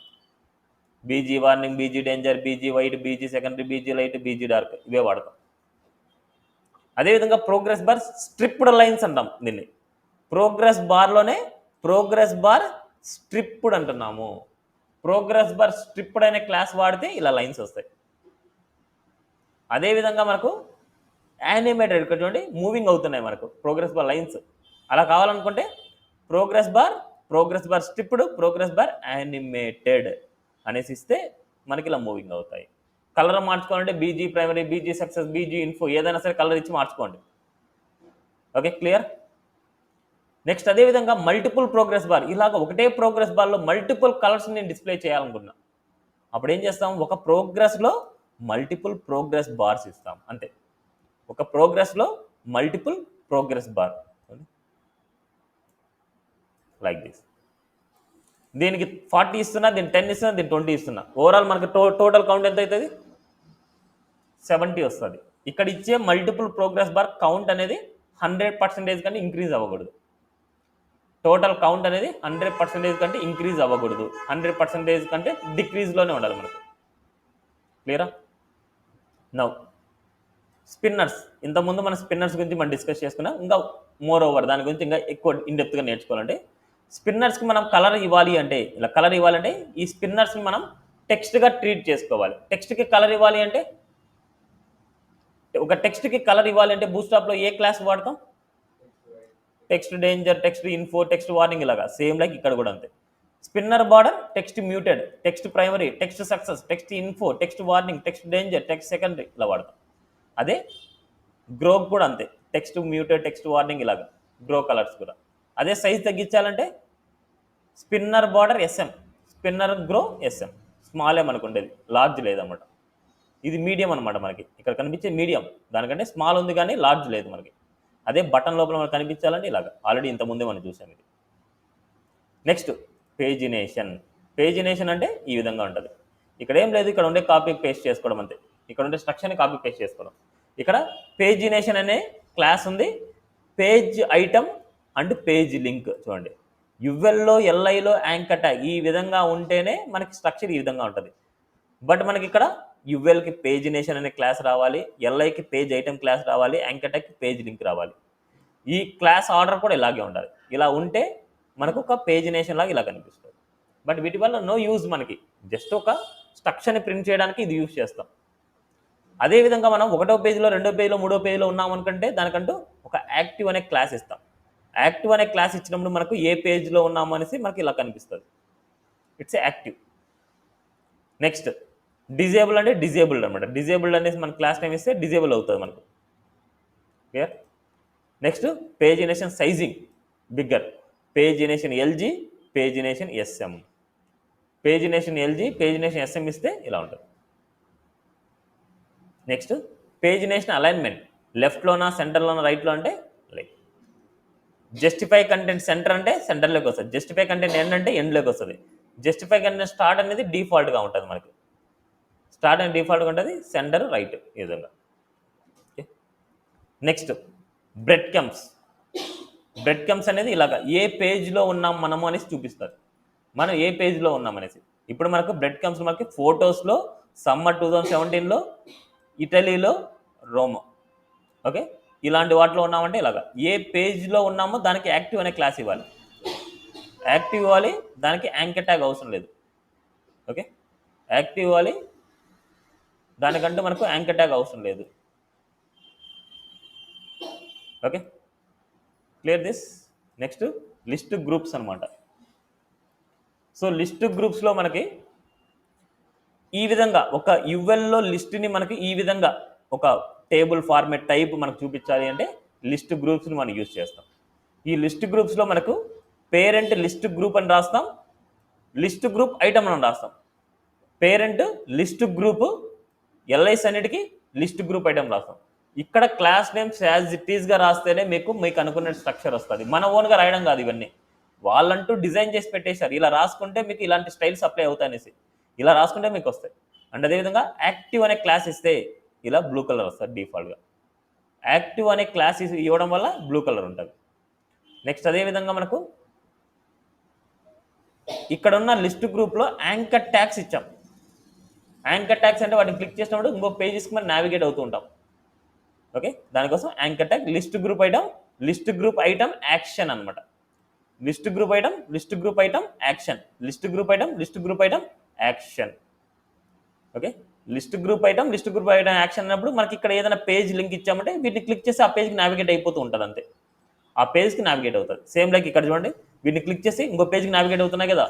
BG warning, BG danger, BG white, BG secondary, BG light, BG dark ఇవే వాడతాం. అదేవిధంగా ప్రోగ్రెస్ బార్ స్ట్రిప్డ్ లైన్స్ అంటాం దీన్ని. ప్రోగ్రెస్ బార్లోనే ప్రోగ్రెస్ బార్ స్ట్రిప్డ్ అంటున్నాము. ప్రోగ్రెస్ బార్ స్ట్రిప్డ్ అనే క్లాస్ వాడితే ఇలా లైన్స్ వస్తాయి. అదేవిధంగా మనకు యానిమేటెడ్ ఇక్కడ చూడండి మూవింగ్ అవుతున్నాయి మనకు ప్రోగ్రెస్ బార్ లైన్స్. అలా కావాలనుకుంటే progress bar striped, progress bar animated అనేసి ఇస్తే మనకి ఇలా మూవింగ్ అవుతాయి. కలర్ మార్చుకోవాలంటే BG primary, BG success, BG info ఏదైనా సరే కలర్ ఇచ్చి మార్చుకోండి. Okay, clear? నెక్స్ట్ అదేవిధంగా మల్టిపుల్ ప్రోగ్రెస్ బార్. ఇలాగ ఒకటే ప్రోగ్రెస్ బార్లో మల్టిపుల్ కలర్స్ నేను డిస్ప్లే చేయాలనుకున్నా. అప్పుడు ఏం చేస్తాం, ఒక ప్రోగ్రెస్లో మల్టిపుల్ ప్రోగ్రెస్ బార్స్ ఇస్తాం అంతే. ఒక ప్రోగ్రెస్లో multiple progress bar like this. దీనికి 40 ఇస్తున్నా, దీనికి 10 ఇస్తున్నా, దీనికి 20 ఇస్తున్నా. ఓవరాల్ మనకి టోటల్ కౌంట్ ఎంత అవుతుంది? 70 వస్తుంది. ఇక్కడ ఇచ్చే మల్టిపుల్ ప్రోగ్రెస్ బార్ కౌంట్ అనేది 100% కంటే ఇంక్రీజ్ అవ్వకూడదు. టోటల్ కౌంట్ అనేది 100% కంటే ఇంక్రీజ్ అవ్వకూడదు. 100% కంటే డిక్రీజ్లోనే ఉండాలి మనకు. క్లియరా? Now spinners. ఇంతకుముందు మన స్పిన్నర్స్ గురించి మనం డిస్కస్ చేసుకున్నాం. ఇంకా మోర్ ఓవర్ దాని గురించి ఇంకా ఎక్కువ ఇన్డెప్త్గా నేర్చుకోవాలంటే స్పిన్నర్స్కి మనం కలర్ ఇవ్వాలి అంటే ఇలా కలర్ ఇవ్వాలంటే ఈ స్పిన్నర్స్ని మనం టెక్స్ట్గా ట్రీట్ చేసుకోవాలి. టెక్స్ట్కి కలర్ ఇవ్వాలి అంటే ఒక టెక్స్ట్కి కలర్ ఇవ్వాలి అంటే బూస్టాప్లో ఏ క్లాస్ వాడతాం? Text danger, text info, text warning ఇలాగా సేమ్ లైక్ ఇక్కడ కూడా అంతే. Spinner border text muted, text primary, text success, text info, text warning, text danger, text secondary ఇలా వాడతాం. అదే గ్రో కూడా అంతే, టెక్స్ట్ మ్యూటెడ్, టెక్స్ట్ వార్నింగ్ ఇలాగా గ్రో కలర్స్ కూడా. అదే సైజ్ తగ్గించాలంటే spinner border SM, spinner grow SM, small మనకు ఉండేది, లార్జ్ లేదన్నమాట. ఇది మీడియం అనమాట మనకి ఇక్కడ కనిపించే మీడియం. దానికంటే స్మాల్ ఉంది కానీ లార్జ్ లేదు మనకి. అదే బటన్ లోపల మనకు కనిపించాలంటే ఇలాగా ఆల్రెడీ ఇంతకుముందే మనం చూసాం ఇది. Next pagination. పేజినేషన్ అంటే ఈ విధంగా ఉంటుంది. ఇక్కడ ఏం లేదు, ఇక్కడ ఉండే కాపీ పేస్ట్ చేసుకోవడం అంతే. ఇక్కడ ఉండే స్ట్రక్చర్ని కాపీ పేస్ట్ చేసుకోవడం. ఇక్కడ పేజినేషన్ అనే క్లాస్ ఉంది. Page item and page link చూడండి. యువెల్లో, ఎల్ఐలో యాంకర్ ట్యాగ్ ఈ విధంగా ఉంటేనే మనకి స్ట్రక్చర్ ఈ విధంగా ఉంటుంది. బట్ మనకి ఇక్కడ యువెల్కి పేజినేషన్ అనే క్లాస్ రావాలి, ఎల్ఐకి పేజ్ ఐటమ్ క్లాస్ రావాలి, యాంకర్ ట్యాగ్కి పేజ్ లింక్ రావాలి. ఈ క్లాస్ ఆర్డర్ కూడా ఇలాగే ఉండాలి. ఇలా ఉంటే మనకు ఒక పేజినేషన్ లాగా ఇలా కనిపిస్తుంది. బట్ వీటి వల్ల నో యూజ్, మనకి జస్ట్ ఒక స్ట్రక్చర్ని ప్రింట్ చేయడానికి ఇది యూజ్ చేస్తాం. అదేవిధంగా మనం 1వ పేజ్లో, 2వ పేజ్లో, 3వ పేజ్లో ఉన్నామనుకుంటే దానికంటూ ఒక యాక్టివ్ అనే క్లాస్ ఇస్తాం. యాక్టివ్ అనే క్లాస్ ఇచ్చినప్పుడు మనకు ఏ పేజ్లో ఉన్నాము అనేసి మనకి ఇలా కనిపిస్తుంది. It's active. నెక్స్ట్ డిజేబుల్ అంటే డిజేబుల్డ్ అనమాట. డిజేబుల్డ్ అనేసి మన క్లాస్ నేమ్ ఇస్తే డిజేబుల్ అవుతుంది మనకు. Clear? Next pagination sizing bigger. Pagination LG, pagination SM. Pagination LG, pagination SM ఇస్తే ఇలా ఉంటుంది. Next pagination alignment. లెఫ్ట్లోనా, సెంటర్లోనా, రైట్లో అంటే లైక్. జస్టిఫై కంటెంట్ సెంటర్ అంటే సెంటర్లోకి వస్తుంది. జస్టిఫై కంటెంట్ ఎండ్ అంటే ఎండ్లోకి వస్తుంది. జస్టిఫై కంటెంట్ స్టార్ట్ అనేది డిఫాల్ట్గా ఉంటుంది మనకి. స్టార్ట్ అనేది డిఫాల్ట్గా ఉంటుంది, సెంటర్ రైట్ ఈ విధంగా. ఓకే. నెక్స్ట్ బ్రెడ్ కమ్స్ అనేది ఇలాగా ఏ పేజ్లో ఉన్నాం మనము అనేసి చూపిస్తారు. మనం ఏ పేజ్లో ఉన్నాం అనేసి. ఇప్పుడు మనకు బ్రెడ్ కమ్స్ మనకి ఫొటోస్లో సమ్మర్ 2017లో ఇటలీలో రోమ్. ఓకే, ఇలాంటి వాటిలో ఉన్నామంటే ఇలాగా ఏ పేజ్లో ఉన్నామో దానికి యాక్టివ్ అనే క్లాస్ ఇవ్వాలి. యాక్టివ్ ఇవ్వాలి, దానికి యాంకర్ ట్యాగ్ అవసరం లేదు. ఓకే, యాక్టివ్ ఇవ్వాలి, దానికంటే మనకు యాంకర్ ట్యాగ్ అవసరం లేదు. Okay, clear this. Next list groups అనమాట. సో లిస్ట్ గ్రూప్స్లో మనకి ఈ విధంగా ఒక యువెల్లో లిస్ట్ని మనకి ఈ విధంగా ఒక టేబుల్ ఫార్మేట్ టైప్ మనకు చూపించాలి అంటే లిస్ట్ గ్రూప్స్ని మనం యూజ్ చేస్తాం. ఈ లిస్ట్ గ్రూప్స్లో మనకు పేరెంట్ లిస్ట్ గ్రూప్ అని రాస్తాం, లిస్ట్ గ్రూప్ ఐటమ్ అని రాస్తాం. పేరెంట్ లిస్ట్ గ్రూప్ ఎల్ఐస్ అన్నిటికీ లిస్ట్ గ్రూప్ ఐటమ్ రాస్తాం. ఇక్కడ క్లాస్ నేమ్స్ యాజ్ ఇట్ ఈస్గా రాస్తేనే మీకు అనుకున్న స్ట్రక్చర్ వస్తుంది. మన ఓన్గా రాయడం కాదు, ఇవన్నీ వాళ్ళంటూ డిజైన్ చేసి పెట్టేశారు. ఇలా రాసుకుంటే మీకు ఇలాంటి స్టైల్స్ అప్లై అవుతాయి అనేసి ఇలా రాసుకుంటే మీకు వస్తాయి. అండ్ అదేవిధంగా యాక్టివ్ అనే క్లాస్ ఇస్తే ఇలా బ్లూ కలర్ వస్తుంది డిఫాల్ట్గా. యాక్టివ్ అనే క్లాస్ ఇవ్వడం వల్ల బ్లూ కలర్ ఉంటుంది. నెక్స్ట్ అదేవిధంగా మనకు ఇక్కడ ఉన్న లిస్ట్ గ్రూప్లో యాంకర్ ట్యాగ్స్ ఇచ్చాం. యాంకర్ ట్యాగ్స్ అంటే వాటిని క్లిక్ చేసినప్పుడు ఇంకో పేజెస్కి మనం నావిగేట్ అవుతూ ఉంటాం. ఓకే, దానికోసం anchor tag list group item action అనమాట. List group item action, list group item action. Okay, list group item action అన్నప్పుడు మనకి ఇక్కడ ఏదైనా పేజ్ లింక్ ఇచ్చామంటే వీటిని క్లిక్ చేసి ఆ పేజ్కి నావిగేట్ అయిపోతూ ఉంటుంది. అంతే, ఆ పేజ్కి నావిగేట్ అవుతుంది. సేమ్ లైక్ ఇక్కడ చూడండి, వీటిని క్లిక్ చేసి ఇంకో పేజ్కి నావిగేట్ అవుతున్నాయి కదా.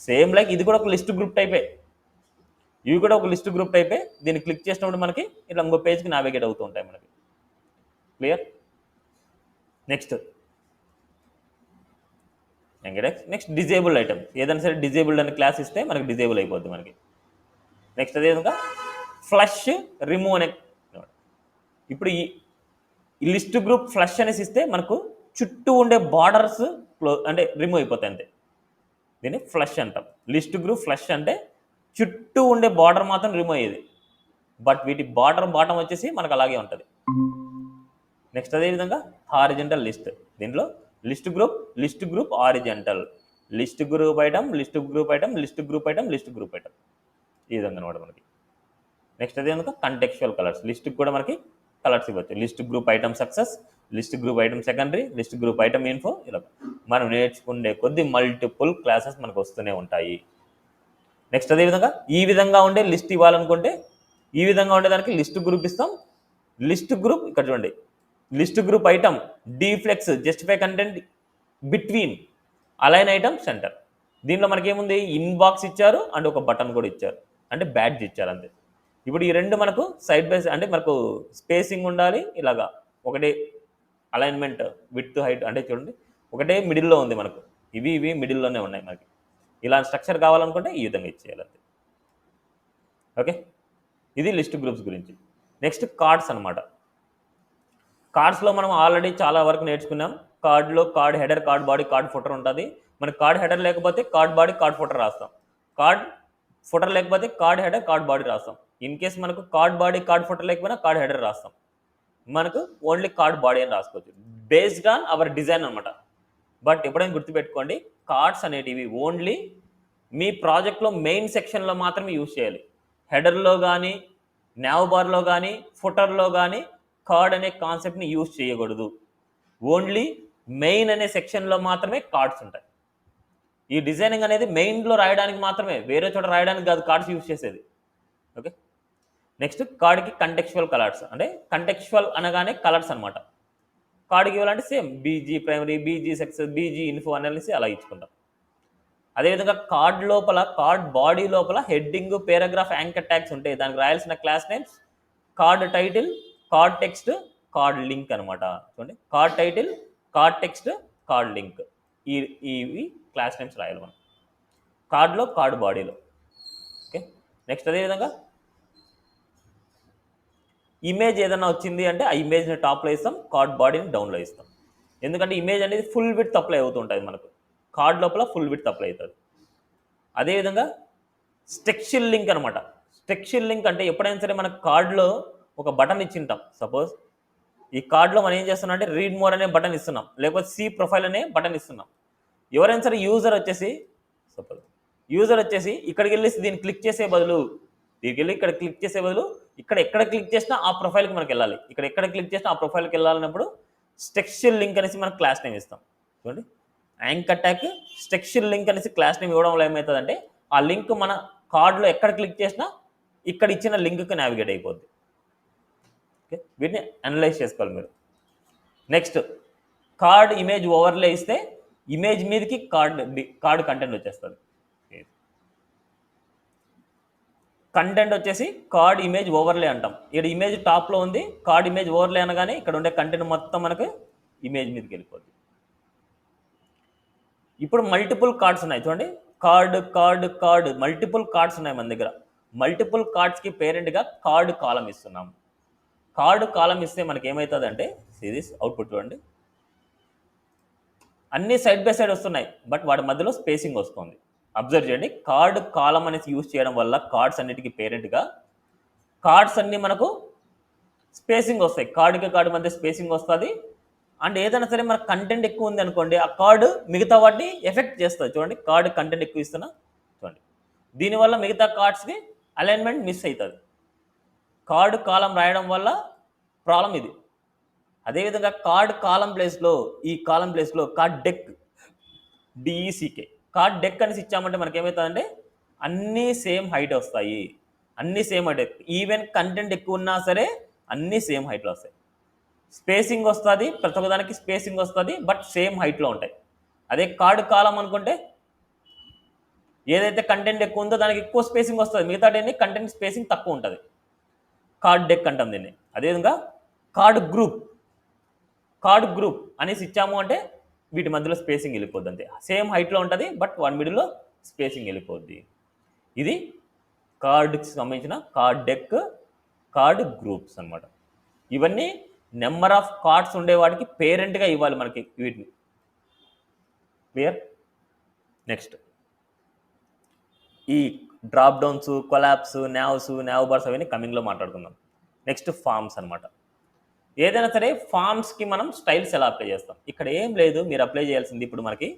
సేమ్ లైక్ ఇది కూడా ఒక లిస్ట్ గ్రూప్ టైపే, ఇవి కూడా ఒక లిస్ట్ గ్రూప్ టైపే. దీన్ని క్లిక్ చేసినప్పుడు మనకి ఇట్లా ఇంకో పేజ్కి నావిగేట్ అవుతూ ఉంటాయి మనకి. క్లియర్? Next disable item. ఏదైనా సరే డిజేబుల్డ్ అనే క్లాస్ ఇస్తే మనకి డిజేబుల్ అయిపోద్ది మనకి. నెక్స్ట్ అదేవిధంగా ఫ్లష్ రిమూవ్ అనే, ఇప్పుడు ఈ లిస్ట్ గ్రూప్ ఫ్లష్ అనేసి ఇస్తే మనకు చుట్టూ ఉండే బార్డర్స్ అంటే రిమూవ్ అయిపోతాయి అంతే. దీన్ని ఫ్లష్ అంటాం. లిస్ట్ గ్రూప్ ఫ్లష్ అంటే చుట్టూ ఉండే బార్డర్ మాత్రం రిమూవ్ అయ్యేది, బట్ వీటి బాటం వచ్చేసి మనకు అలాగే ఉంటుంది. నెక్స్ట్ అదేవిధంగా హారిజెంటల్ లిస్ట్. దీంట్లో list group horizontal, list group item ఈ విధంగా అనమాట మనకి. నెక్స్ట్ అదేవిధంగా కంటెక్చువల్ కలర్స్. లిస్ట్కి కూడా మనకి కలర్స్ ఇవ్వచ్చు. List group item success, list group item secondary, list group item info. ఇలా మనం నేర్చుకునే కొద్ది మల్టిపుల్ క్లాసెస్ మనకు వస్తూనే ఉంటాయి. నెక్స్ట్ అదేవిధంగా ఈ విధంగా ఉండే లిస్ట్ ఇవ్వాలనుకుంటే ఈ విధంగా ఉండేదానికి లిస్ట్ గ్రూప్ ఇస్తాం. లిస్ట్ గ్రూప్ ఇక్కడ చూడండి, list group item డీఫ్లెక్స్ justify content between align item centre. దీనిలో మనకేముంది, ఇన్బాక్స్ ఇచ్చారు అండ్ ఒక బటన్ కూడా ఇచ్చారు, అంటే బ్యాడ్జ్ ఇచ్చారు అంతే. ఇప్పుడు ఈ రెండు మనకు సైడ్ బై సైడ్ అంటే మనకు స్పేసింగ్ ఉండాలి. ఇలాగా ఒకటే అలైన్మెంట్ విడ్త్ హైట్ అంటే చూడండి ఒకటే మిడిల్లో ఉంది మనకు, ఇవి మిడిల్లోనే ఉన్నాయి మనకి. ఇలాంటి స్ట్రక్చర్ కావాలనుకుంటే ఈ విధంగా ఇచ్చేయాలి అంతే. ఓకే, ఇది లిస్ట్ గ్రూప్స్ గురించి. నెక్స్ట్ కార్డ్స్ అనమాట. కార్డ్స్లో మనం ఆల్రెడీ చాలా వరకు నేర్చుకున్నాం. కార్డ్లో card header, card body, card footer ఉంటుంది. మనకి కార్డ్ హెడర్ లేకపోతే కార్డ్ బాడీ, కార్డ్ ఫుటర్ రాస్తాం. కార్డ్ ఫుటర్ లేకపోతే కార్డ్ హెడర్, కార్డ్ బాడీ రాస్తాం. ఇన్ కేస్ మనకు కార్డ్ బాడీ, కార్డ్ ఫుటర్ లేకపోయినా కార్డ్ హెడర్ రాస్తాం. మనకు ఓన్లీ కార్డ్ బాడీ అని రాసుకోవచ్చు, బేస్డ్ ఆన్ అవర్ డిజైన్ అనమాట. బట్ ఎప్పుడైనా గుర్తుపెట్టుకోండి, కార్డ్స్ అనేటివి ఓన్లీ మీ ప్రాజెక్ట్లో మెయిన్ సెక్షన్లో మాత్రమే యూజ్ చేయాలి. హెడర్లో కానీ, నావ్ బార్లో కానీ, ఫుటర్లో కానీ కార్డ్ అనే కాన్సెప్ట్ని యూజ్ చేయకూడదు. ఓన్లీ మెయిన్ అనే సెక్షన్లో మాత్రమే కార్డ్స్ ఉంటాయి. ఈ డిజైనింగ్ అనేది మెయిన్లో రాయడానికి మాత్రమే, వేరే చోట రాయడానికి కాదు కార్డ్స్ యూజ్ చేసేది. ఓకే, నెక్స్ట్ కార్డ్కి కంటెక్చువల్ కలర్స్. అంటే కంటెక్చువల్ అనగానే కలర్స్ అనమాట. కార్డ్కి ఇవ్వాలంటే same BG primary, BG success, BG info అనేసి అలా ఇచ్చుకుంటాం. అదేవిధంగా కార్డ్ లోపల, కార్డ్ బాడీ లోపల హెడ్డింగ్, పేరాగ్రాఫ్, యాంకర్ ట్యాగ్స్ ఉంటాయి. దానికి రాయాల్సిన class names card title, card text, card link అనమాట. చూడండి, card title, card text, card link, ఇవి క్లాస్ నేమ్స్ రాయాలి మనం కార్డ్లో, కార్డ్ బాడీలో. ఓకే, నెక్స్ట్ అదేవిధంగా ఇమేజ్ ఏదైనా వచ్చింది అంటే ఆ ఇమేజ్ని టాప్లో ఇస్తాం, కార్డ్ బాడీని డౌన్లో ఇస్తాం. ఎందుకంటే ఇమేజ్ అనేది ఫుల్ విడ్త్ అప్లై అవుతుంటుంది మనకు, కార్డ్ లోపల ఫుల్ విడ్త్ అప్లై అవుతుంది. అదేవిధంగా స్టెక్షిల్ లింక్ అనమాట. స్టెక్షిల్ లింక్ అంటే ఎప్పుడైనా సరే మనకు కార్డ్లో ఒక బటన్ ఇచ్చింటాం. సపోజ్ ఈ కార్డులో మనం ఏం చేస్తున్నాం అంటే రీడ్ మోర్ అనే బటన్ ఇస్తున్నాం, లేకపోతే సి ప్రొఫైల్ అనే బటన్ ఇస్తున్నాం. ఎవరైనా సరే యూజర్ వచ్చేసి ఇక్కడికి వెళ్ళి దీన్ని క్లిక్ చేసే బదులు, దీనికి వెళ్ళి ఇక్కడ క్లిక్ చేసే బదులు ఎక్కడ క్లిక్ చేసినా ఆ ప్రొఫైల్కి మనకి వెళ్ళాలి. ఎక్కడ క్లిక్ చేసినా ఆ ప్రొఫైల్కి వెళ్ళాలన్నప్పుడు స్టెక్స్చువల్ లింక్ అనేసి మనం క్లాస్ నేమ్ ఇస్తాం. చూడండి, యాంకర్ ట్యాగ్ స్టెక్స్చువల్ లింక్ అనేసి క్లాస్ నేమ్ ఇవ్వడం వల్ల ఏమవుతుందంటే ఆ లింక్ మన కార్డులో ఎక్కడ క్లిక్ చేసినా ఇక్కడ ఇచ్చిన లింక్కి నావిగేట్ అయిపోద్ది. ఓకే, వీటిని అనలైజ్ చేసుకోవాలి మీరు. నెక్స్ట్, కార్డ్ ఇమేజ్ ఓవర్లే ఇస్తే ఇమేజ్ మీదకి కార్డ్ కంటెంట్ వచ్చేస్తుంది. కంటెంట్ వచ్చేసి కార్డ్ ఇమేజ్ ఓవర్లే అంటాం. ఇక్కడ ఇమేజ్ టాప్లో ఉంది, కార్డ్ ఇమేజ్ ఓవర్లే అనగానే ఇక్కడ ఉండే కంటెంట్ మొత్తం మనకు ఇమేజ్ మీదకి వెళ్ళిపోద్ది. ఇప్పుడు మల్టిపుల్ కార్డ్స్ ఉన్నాయి చూడండి, కార్డ్ మల్టిపుల్ కార్డ్స్ ఉన్నాయి మన దగ్గర. మల్టిపుల్ కార్డ్స్కి పేరెంట్గా కార్డ్ కాలం ఇస్తున్నాం. కార్డ్ కాలం ఇస్తే మనకి ఏమవుతుందంటే సిరీస్ అవుట్పుట్ చూడండి, అన్ని సైడ్ బై సైడ్ వస్తున్నాయి, బట్ వాటి మధ్యలో స్పేసింగ్ వస్తుంది. అబ్జర్వ్ చేయండి, కార్డ్ కాలం అనేసి యూజ్ చేయడం వల్ల కార్డ్స్ అన్నిటికీ పేరెంట్గా కార్డ్స్ అన్నీ మనకు స్పేసింగ్ వస్తాయి, కార్డుకి కార్డు మధ్య స్పేసింగ్ వస్తుంది. అండ్ ఏదైనా సరే మనకు కంటెంట్ ఎక్కువ ఉంది అనుకోండి, ఆ కార్డు మిగతా వాటిని ఎఫెక్ట్ చేస్తుంది. చూడండి, కార్డు కంటెంట్ ఎక్కువ ఇస్తున్నా చూడండి, దీనివల్ల మిగతా కార్డ్స్కి అలైన్మెంట్ మిస్ అవుతుంది. కార్డు కాలం రాయడం వల్ల ప్రాబ్లం ఇది. అదేవిధంగా కార్డ్ కాలం ప్లేస్లో కార్డ్ డెక్ డిఈసికే కార్డ్ డెక్ అనేసి ఇచ్చామంటే మనకి ఏమవుతుందంటే అన్నీ సేమ్ హైట్ వస్తాయి, అన్నీ సేమ్ హైట్. ఈవెన్ కంటెంట్ ఎక్కువ ఉన్నా సరే అన్నీ సేమ్ హైట్లో వస్తాయి. స్పేసింగ్ వస్తుంది, ప్రతి ఒక్కదానికి స్పేసింగ్ వస్తుంది, బట్ సేమ్ హైట్లో ఉంటాయి. అదే కార్డు కాలం అనుకుంటే ఏదైతే కంటెంట్ ఎక్కువ ఉందో దానికి ఎక్కువ స్పేసింగ్ వస్తుంది, మిగతా కంటెంట్ స్పేసింగ్ తక్కువ ఉంటుంది. కార్డ్ డెక్ అంటాం దీన్ని. అదేవిధంగా కార్డ్ గ్రూప్ అనేసి ఇచ్చాము అంటే వీటి మధ్యలో స్పేసింగ్ వెళ్ళిపోద్ది, అంతే. సేమ్ హైట్లో ఉంటుంది, బట్ వన్ మిడిల్లో స్పేసింగ్ వెళ్ళిపోద్ది. ఇది కార్డ్కి సంబంధించిన కార్డ్ డెక్, కార్డ్ గ్రూప్స్ అన్నమాట. ఇవన్నీ నెంబర్ ఆఫ్ కార్డ్స్ ఉండేవాడికి పేరెంట్గా ఇవ్వాలి మనకి వీటిని. క్లియర్? నెక్స్ట్, ఈ drop downs, collapse, now bars అవన్నీ కమింగ్లో మాట్లాడుకుందాం. నెక్స్ట్, ఫామ్స్ అనమాట. ఏదైనా సరే ఫామ్స్కి మనం స్టైల్స్ ఎలా అప్లై చేస్తాం? ఇక్కడ ఏం లేదు, మీరు అప్లై చేయాల్సింది ఇప్పుడు మనకి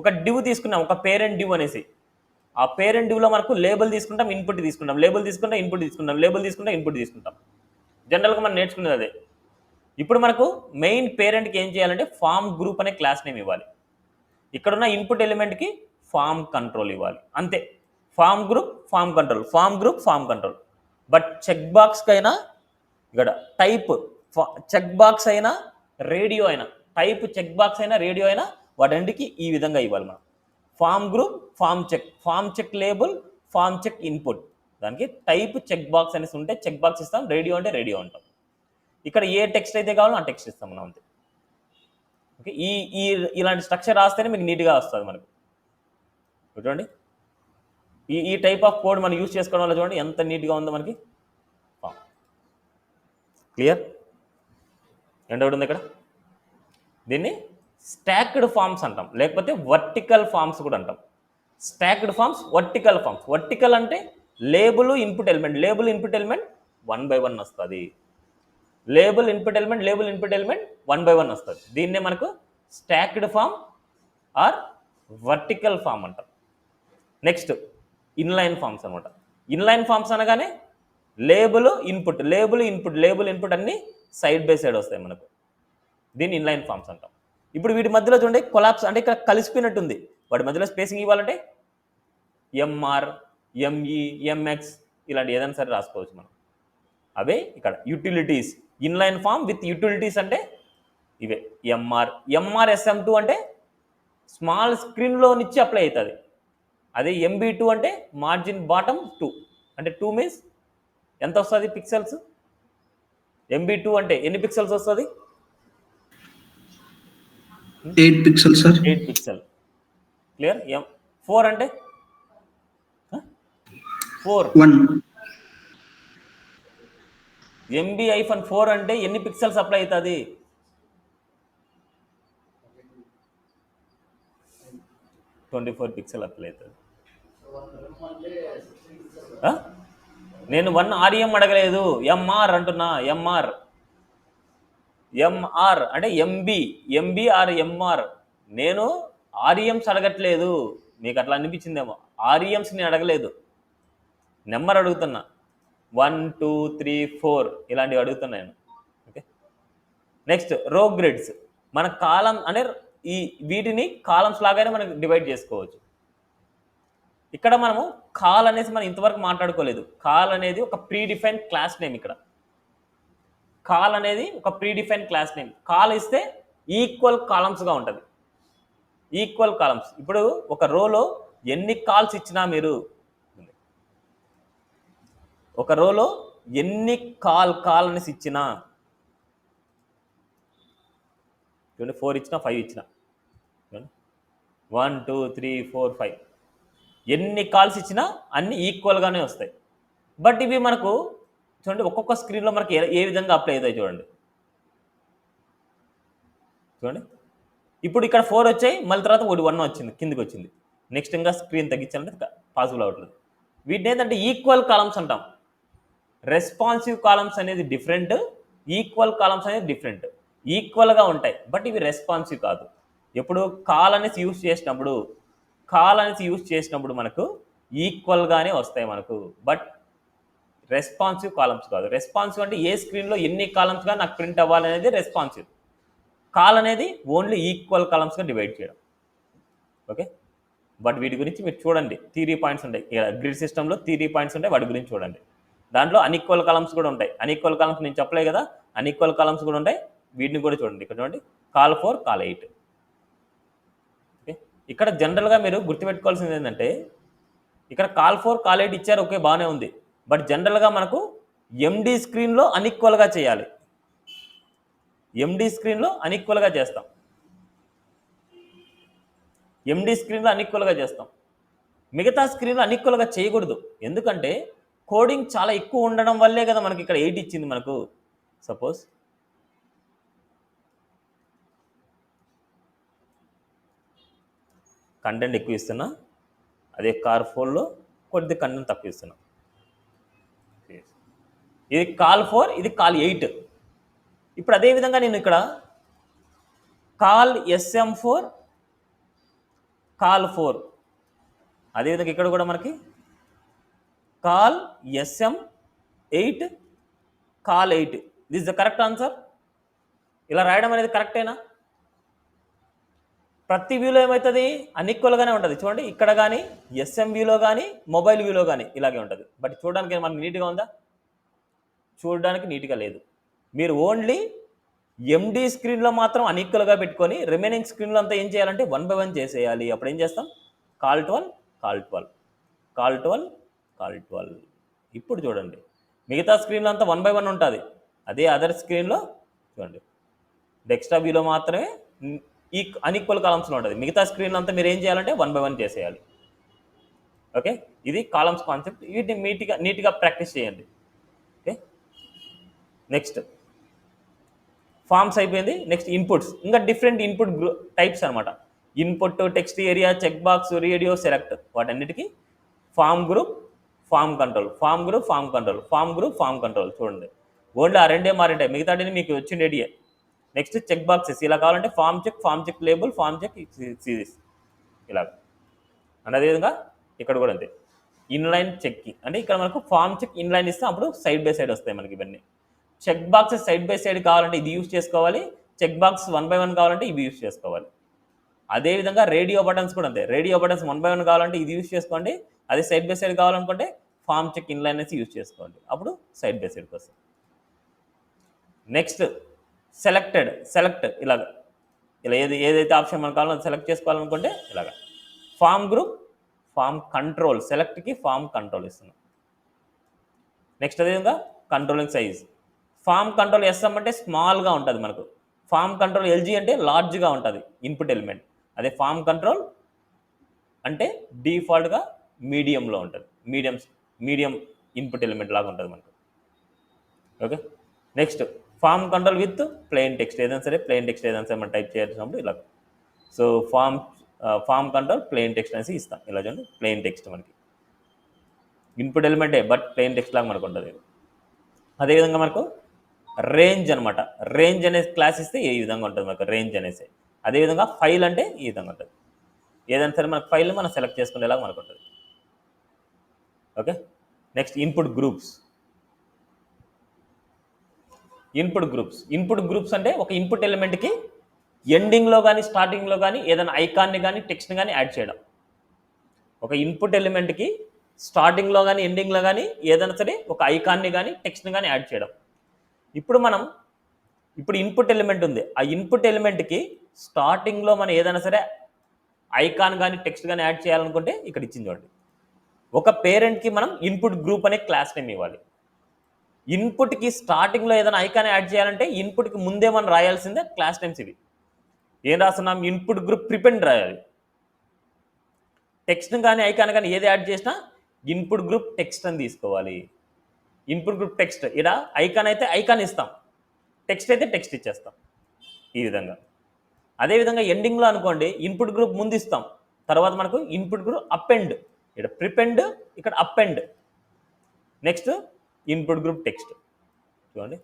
ఒక డివ్ తీసుకున్నాం, ఒక పేరెంట్ డివ్ అనేసి. ఆ పేరెంట్ డివ్లో మనకు లేబుల్ తీసుకుంటాం, ఇన్పుట్ తీసుకుంటాం, లేబుల్ తీసుకుంటాం, ఇన్పుట్ తీసుకుంటాం, లేబుల్ తీసుకుంటాం, ఇన్పుట్ తీసుకుంటాం. జనరల్గా మనం నేర్చుకునేది అదే. ఇప్పుడు మనకు మెయిన్ పేరెంట్కి ఏం చేయాలంటే ఫామ్ గ్రూప్ అనే క్లాస్ నేమ్ ఇవ్వాలి. ఇక్కడున్న ఇన్పుట్ ఎలిమెంట్కి ఫామ్ కంట్రోల్ ఇవ్వాలి, అంతే. Form group, form control, form group, form control. But check బాక్స్కైనా ఇక్కడ టైప్ చెక్ బాక్స్ అయినా రేడియో అయినా, టైప్ చెక్ బాక్స్ అయినా రేడియో అయినా వాటన్నిటికి ఈ విధంగా ఇవ్వాలి మనం. Form group, form check label, form check input. దానికి టైప్ చెక్ బాక్స్ అనేసి ఉంటే చెక్ బాక్స్ ఇస్తాం, రేడియో అంటే రేడియో అంటాం. ఇక్కడ ఏ టెక్స్ట్ అయితే కావాలో ఆ టెక్స్ట్ ఇస్తాం మనం, అంతే. ఓకే, ఇలాంటి స్ట్రక్చర్ రాస్తేనే మీకు నీట్గా వస్తుంది మనకు. చూడండి, ఈ టైప్ ఆఫ్ కోడ్ మనం యూజ్ చేసుకోవడం వల్ల చూడండి ఎంత నీట్గా ఉందో మనకి. క్లియర్? ఎంత ఉంది ఇక్కడ? దీన్ని స్టాక్డ్ ఫామ్స్ అంటాం, లేకపోతే వర్టికల్ ఫామ్స్ కూడా అంటాం. Stacked forms, vertical forms. Vertical అంటే లేబుల్ ఇన్పుట్ ఎలిమెంట్ 1 by 1 వస్తుంది. లేబుల్ ఇన్పుట్ ఎలిమెంట్ 1 by 1 వస్తుంది. దీన్నే మనకు stacked form or vertical form అంటాం. నెక్స్ట్, ఇన్లైన్ ఫామ్స్ అనమాట. ఇన్లైన్ ఫామ్స్ అనగానే లేబుల్ ఇన్పుట్ అన్నీ సైడ్ బై సైడ్ వస్తాయి మనకు. దీన్ని ఇన్లైన్ ఫామ్స్ అంటాం. ఇప్పుడు వీటి మధ్యలో చూడండి కొలాప్స్ అంటే ఇక్కడ కలిసిపోయినట్టుంది, వాటి మధ్యలో స్పేసింగ్ ఇవ్వాలంటే ఎంఆర్, ఎంఈ, ఎంఎక్స్ ఇలాంటి ఏదైనా సరే రాసుకోవచ్చు మనం. అవే ఇక్కడ utilities. Inline form with utilities అంటే ఇవే. ఎంఆర్ SM2 అంటే స్మాల్ స్క్రీన్లో నుంచి అప్లై అవుతుంది. అదే MB2 అంటే మార్జిన్ బాటమ్ 2 అంటే 2 మీన్స్ ఎంత వస్తుంది పిక్సెల్స్? MB2 అంటే ఎన్ని పిక్సెల్స్ వస్తుంది? 8 పిక్సెల్స్ సార్. 8 పిక్సెల్. క్లియర్? 4 అంటే 1. MB-4 అంటే ఎన్ని పిక్సెల్స్ అప్లై అవుతుంది? 24 పిక్సెల్ అప్లై అవుతుంది. నేను 1 REM అడగలేదు, ఎంఆర్ అంటున్నా. ఎంఆర్ ఎంఆర్ అంటే ఎంబి ఆర్ ఎంఆర్. నేను ఆర్ఈఎంస్ అడగట్లేదు, మీకు అట్లా అనిపించిందేమో. ఆర్ఈఎంస్ నేను అడగలేదు, నెంబర్ అడుగుతున్నా. 1 2 3 4 ఇలాంటివి అడుగుతున్నా నేను. ఓకే, నెక్స్ట్ రో గ్రిడ్స్. మన కాలం అంటే వీటిని కాలమ్స్ లాగానే మనం డివైడ్ చేసుకోవచ్చు. ఇక్కడ మనము కాల్ అనేసి మనం ఇంతవరకు మాట్లాడుకోలేదు. కాల్ అనేది ఒక ప్రీ డిఫైన్ క్లాస్ నేమ్. ఇక్కడ కాల్ అనేది ఒక pre define class name. Call ఇస్తే ఈక్వల్ కాలమ్స్గా ఉంటుంది, ఈక్వల్ కాలమ్స్. ఇప్పుడు ఒక రోలో ఎన్ని కాల్స్ ఇచ్చినా మీరు, ఒక రోలో ఎన్ని కాల్ అనేసి ఇచ్చినా, చూడండి 4 ఇచ్చినా 5 ఇచ్చినా, 1 2 3 4 5 ఎన్ని కాల్స్ ఇచ్చినా అన్ని ఈక్వల్గానే వస్తాయి. బట్ ఇవి మనకు చూడండి ఒక్కొక్క స్క్రీన్లో మనకి ఏ విధంగా అప్లై అవుతాయి చూడండి. చూడండి ఇప్పుడు ఇక్కడ 4 వచ్చాయి, మళ్ళీ తర్వాత 1 వచ్చింది, కిందికి వచ్చింది. నెక్స్ట్ ఇంకా స్క్రీన్ తగ్గించాలంటే పాసిబుల్ అవ్వట్లేదు. వీటిని ఏంటంటే ఈక్వల్ కాలమ్స్ అంటాం. రెస్పాన్సివ్ కాలమ్స్ అనేది డిఫరెంట్, ఈక్వల్ కాలమ్స్ అనేది డిఫరెంట్. ఈక్వల్గా ఉంటాయి బట్ ఇవి రెస్పాన్సివ్ కాదు. ఎప్పుడు కాల్ అనేసి యూజ్ చేసినప్పుడు మనకు ఈక్వల్గానే వస్తాయి మనకు, బట్ రెస్పాన్సివ్ కాలమ్స్ కాదు. రెస్పాన్సివ్ అంటే ఏ స్క్రీన్లో ఎన్ని కాలమ్స్గా నాకు ప్రింట్ అవ్వాలనేది రెస్పాన్సివ్. కాల్ అనేది ఓన్లీ ఈక్వల్ కాలమ్స్గా డివైడ్ చేయడం. ఓకే, బట్ వీటి గురించి మీరు చూడండి, థియరీ పాయింట్స్ ఉంటాయి. గ్రిడ్ సిస్టంలో థియరీ పాయింట్స్ ఉంటాయి, వాటి గురించి చూడండి. దాంట్లో అన్ఈక్వల్ కాలమ్స్ కూడా ఉంటాయి. అన్ఈక్వల్ కాలమ్స్ నేను చెప్పలే కదా, అన్ఈక్వల్ కాలమ్స్ కూడా ఉంటాయి. వీటిని కూడా చూడండి. ఇక్కడ చూడండి కాల్ 4 కాల్ 8. ఓకే, ఇక్కడ జనరల్గా మీరు గుర్తుపెట్టుకోవాల్సింది ఏంటంటే, ఇక్కడ కాల్ 4 కాల్ 8 ఇచ్చారు, ఓకే బాగానే ఉంది. బట్ జనరల్గా మనకు ఎండి స్క్రీన్లో అన్ఈక్వల్గా చేయాలి. ఎండి స్క్రీన్లో అన్ఈక్వల్గా చేస్తాం. ఎండి స్క్రీన్లో అన్ఈక్వల్గా చేస్తాం. మిగతా స్క్రీన్లో అన్ఈక్వల్గా చేయకూడదు. ఎందుకంటే కోడింగ్ చాలా ఎక్కువ ఉండడం వల్లే కదా మనకి ఇక్కడ 8 ఇచ్చింది మనకు. సపోజ్ కంటెంట్ ఎక్కువ ఇస్తున్నా, అదే కాల్ 4లో కొద్ది కంటెంట్ తక్కువ ఇస్తున్నా. ఇది కాల్ 4, ఇది కాల్ 8. ఇప్పుడు అదేవిధంగా నేను ఇక్కడ కాల్ SM4 కాల్ 4, అదేవిధంగా ఇక్కడ కూడా మనకి call SM8 call 8. This the correct answer. ఇలా రాయడం అనేది కరెక్టేనా? ప్రతి వ్యూలో ఏమవుతుంది, అన్ఈక్వల్గానే ఉంటుంది. చూడండి ఇక్కడ కానీ SM వ్యూలో కానీ మొబైల్ వ్యూలో కానీ ఇలాగే ఉంటుంది. బట్ చూడడానికి మనకి నీట్గా ఉందా? చూడడానికి నీట్గా లేదు. మీరు ఓన్లీ ఎండి స్క్రీన్లో మాత్రం అన్ఈక్వల్గా పెట్టుకొని రిమైనింగ్ స్క్రీన్లో అంతా ఏం చేయాలంటే 1 by 1 చేసేయాలి. అప్పుడు ఏం చేస్తాం, కాల్ 12 కాల్ 12 కాల్ 12 కాల్ 12. ఇప్పుడు చూడండి మిగతా స్క్రీన్లో అంతా 1 by 1 ఉంటుంది. అదే అదర్ స్క్రీన్లో చూడండి డెస్క్టాప్ వ్యూలో మాత్రమే ఈ అన్ఈక్వల్ కాలమ్స్లో ఉంటుంది. మిగతా స్క్రీన్లో అంతా మీరు ఏం చేయాలంటే 1 by 1 చేసేయాలి. ఓకే, ఇది కాలమ్స్ కాన్సెప్ట్. వీటిని నీట్గా ప్రాక్టీస్ చేయండి. ఓకే, నెక్స్ట్ ఫార్మ్స్ అయిపోయింది. Next inputs. ఇంకా డిఫరెంట్ ఇన్పుట్ టైప్స్ అనమాట. Input, text area, checkbox, radio, select. వాటన్నిటికీ form group, form control, form group, form control, form group, form control. చూడండి only ఆ రెండే మారింటాయి, మిగతాటిని మీకు వచ్చిండేటియే. Next check boxes. ఇలా కావాలంటే form check label, form check series ఇలా. And అదేవిధంగా ఇక్కడ కూడా అంతే, ఇన్లైన్ చెక్కింగ్. అంటే ఇక్కడ మనకు ఫామ్ చెక్ ఇన్లైన్ ఇస్తే అప్పుడు సైడ్ బై సైడ్ వస్తాయి మనకి ఇవన్నీ. Check boxes side by side కావాలంటే ఇది యూస్ చేసుకోవాలి. చెక్ బాక్స్ 1 by 1 కావాలంటే ఇవి యూస్ చేసుకోవాలి. అదేవిధంగా రేడియో బటన్స్ కూడా అంతే. రేడియో బటన్స్ 1 by 1 కావాలంటే ఇది యూస్ చేసుకోండి. అదే సైడ్ బై సైడ్ కావాలనుకుంటే ఫామ్ చెక్ ఇన్లైన్ అనేసి యూస్ చేసుకోండి, అప్పుడు సైడ్ బై సైడ్కి వస్తుంది. నెక్స్ట్ సెలెక్ట్ ఇలాగ. ఇలా ఏదైతే ఆప్షన్ మనకు కావాలో సెలెక్ట్ చేసుకోవాలనుకుంటే ఇలాగ. Form group, form control. సెలెక్ట్కి ఫామ్ కంట్రోల్ ఇస్తున్నాం. నెక్స్ట్ అదేవిధంగా controlling size. Form control SM అంటే స్మాల్గా ఉంటుంది మనకు. ఫామ్ కంట్రోల్ LG అంటే లార్జ్గా ఉంటుంది ఇన్పుట్ ఎలిమెంట్. అదే ఫామ్ కంట్రోల్ అంటే డిఫాల్ట్గా మీడియంలో ఉంటుంది, మీడియం ఇన్పుట్ ఎలిమెంట్ లాగా ఉంటుంది మనకు. Okay, next form control with plain text. ఏదైనా సరే ప్లెయిన్ టెక్స్ట్ ఏదైనా సరే మనం టైప్ చేసినప్పుడు ఇలా. So form control plain text అనేసి ఇస్తాం. ఇలా చూడండి ప్లెయిన్ టెక్స్ట్ మనకి ఇన్పుట్ ఎలిమెంటే బట్ ప్లెయిన్ టెక్స్ట్ లాగా మనకు ఉంటుంది. అదేవిధంగా మనకు రేంజ్ అనమాట. రేంజ్ అనే క్లాస్ ఇస్తే ఈ విధంగా ఉంటుంది మనకు రేంజ్ అనేసి. అదేవిధంగా ఫైల్ అంటే ఈ విధంగా ఉంటుంది. ఏదైనా సరే మనకు ఫైల్ని మనం సెలెక్ట్ చేసుకునేలాగా మనకు ఉంటుంది. Okay, next input groups. Input groups అంటే ఒక ఇన్పుట్ ఎలిమెంట్కి ఎండింగ్లో కానీ స్టార్టింగ్లో కానీ ఏదైనా ఐకాన్ని కానీ టెక్స్ట్ని కానీ యాడ్ చేయడం. ఒక ఇన్పుట్ ఎలిమెంట్కి స్టార్టింగ్లో కానీ ఎండింగ్లో కానీ ఏదైనా సరే ఒక ఐకాన్ని కానీ టెక్స్ట్ని కానీ యాడ్ చేయడం. ఇప్పుడు ఇన్పుట్ ఎలిమెంట్ ఉంది. ఆ ఇన్పుట్ ఎలిమెంట్కి స్టార్టింగ్లో మనం ఏదైనా సరే ఐకాన్ కానీ టెక్స్ట్ కానీ యాడ్ చేయాలనుకుంటే ఇక్కడ ఇచ్చింది చూడండి. ఒక పేరెంట్కి మనం ఇన్పుట్ గ్రూప్ అనే క్లాస్ నేమ్ ఇవ్వాలి. ఇన్పుట్కి స్టార్టింగ్లో ఏదైనా ఐకాన్ యాడ్ చేయాలంటే ఇన్పుట్కి ముందే మనం రాయాల్సిందే క్లాస్ నేమ్స్ ఇవి. ఏం రాస్తున్నాం? ఇన్పుట్ గ్రూప్ ప్రిపెండ్ రాయాలి. టెక్స్ట్ కానీ ఐకాన్ కానీ ఏది యాడ్ చేసినా ఇన్పుట్ గ్రూప్ టెక్స్ట్ అని తీసుకోవాలి. ఇన్పుట్ గ్రూప్ టెక్స్ట్, ఇక్కడ ఐకాన్ అయితే ఐకాన్ ఇస్తాం, టెక్స్ట్ అయితే టెక్స్ట్ ఇచ్చేస్తాం ఈ విధంగా. అదేవిధంగా ఎండింగ్లో అనుకోండి ఇన్పుట్ గ్రూప్ ముందు ఇస్తాం, తర్వాత మనకు ఇన్పుట్ గ్రూప్ అపెండ్, ఇక్కడ ప్రిపెండ్, ఇక్కడ append, next input group text. చూడండి,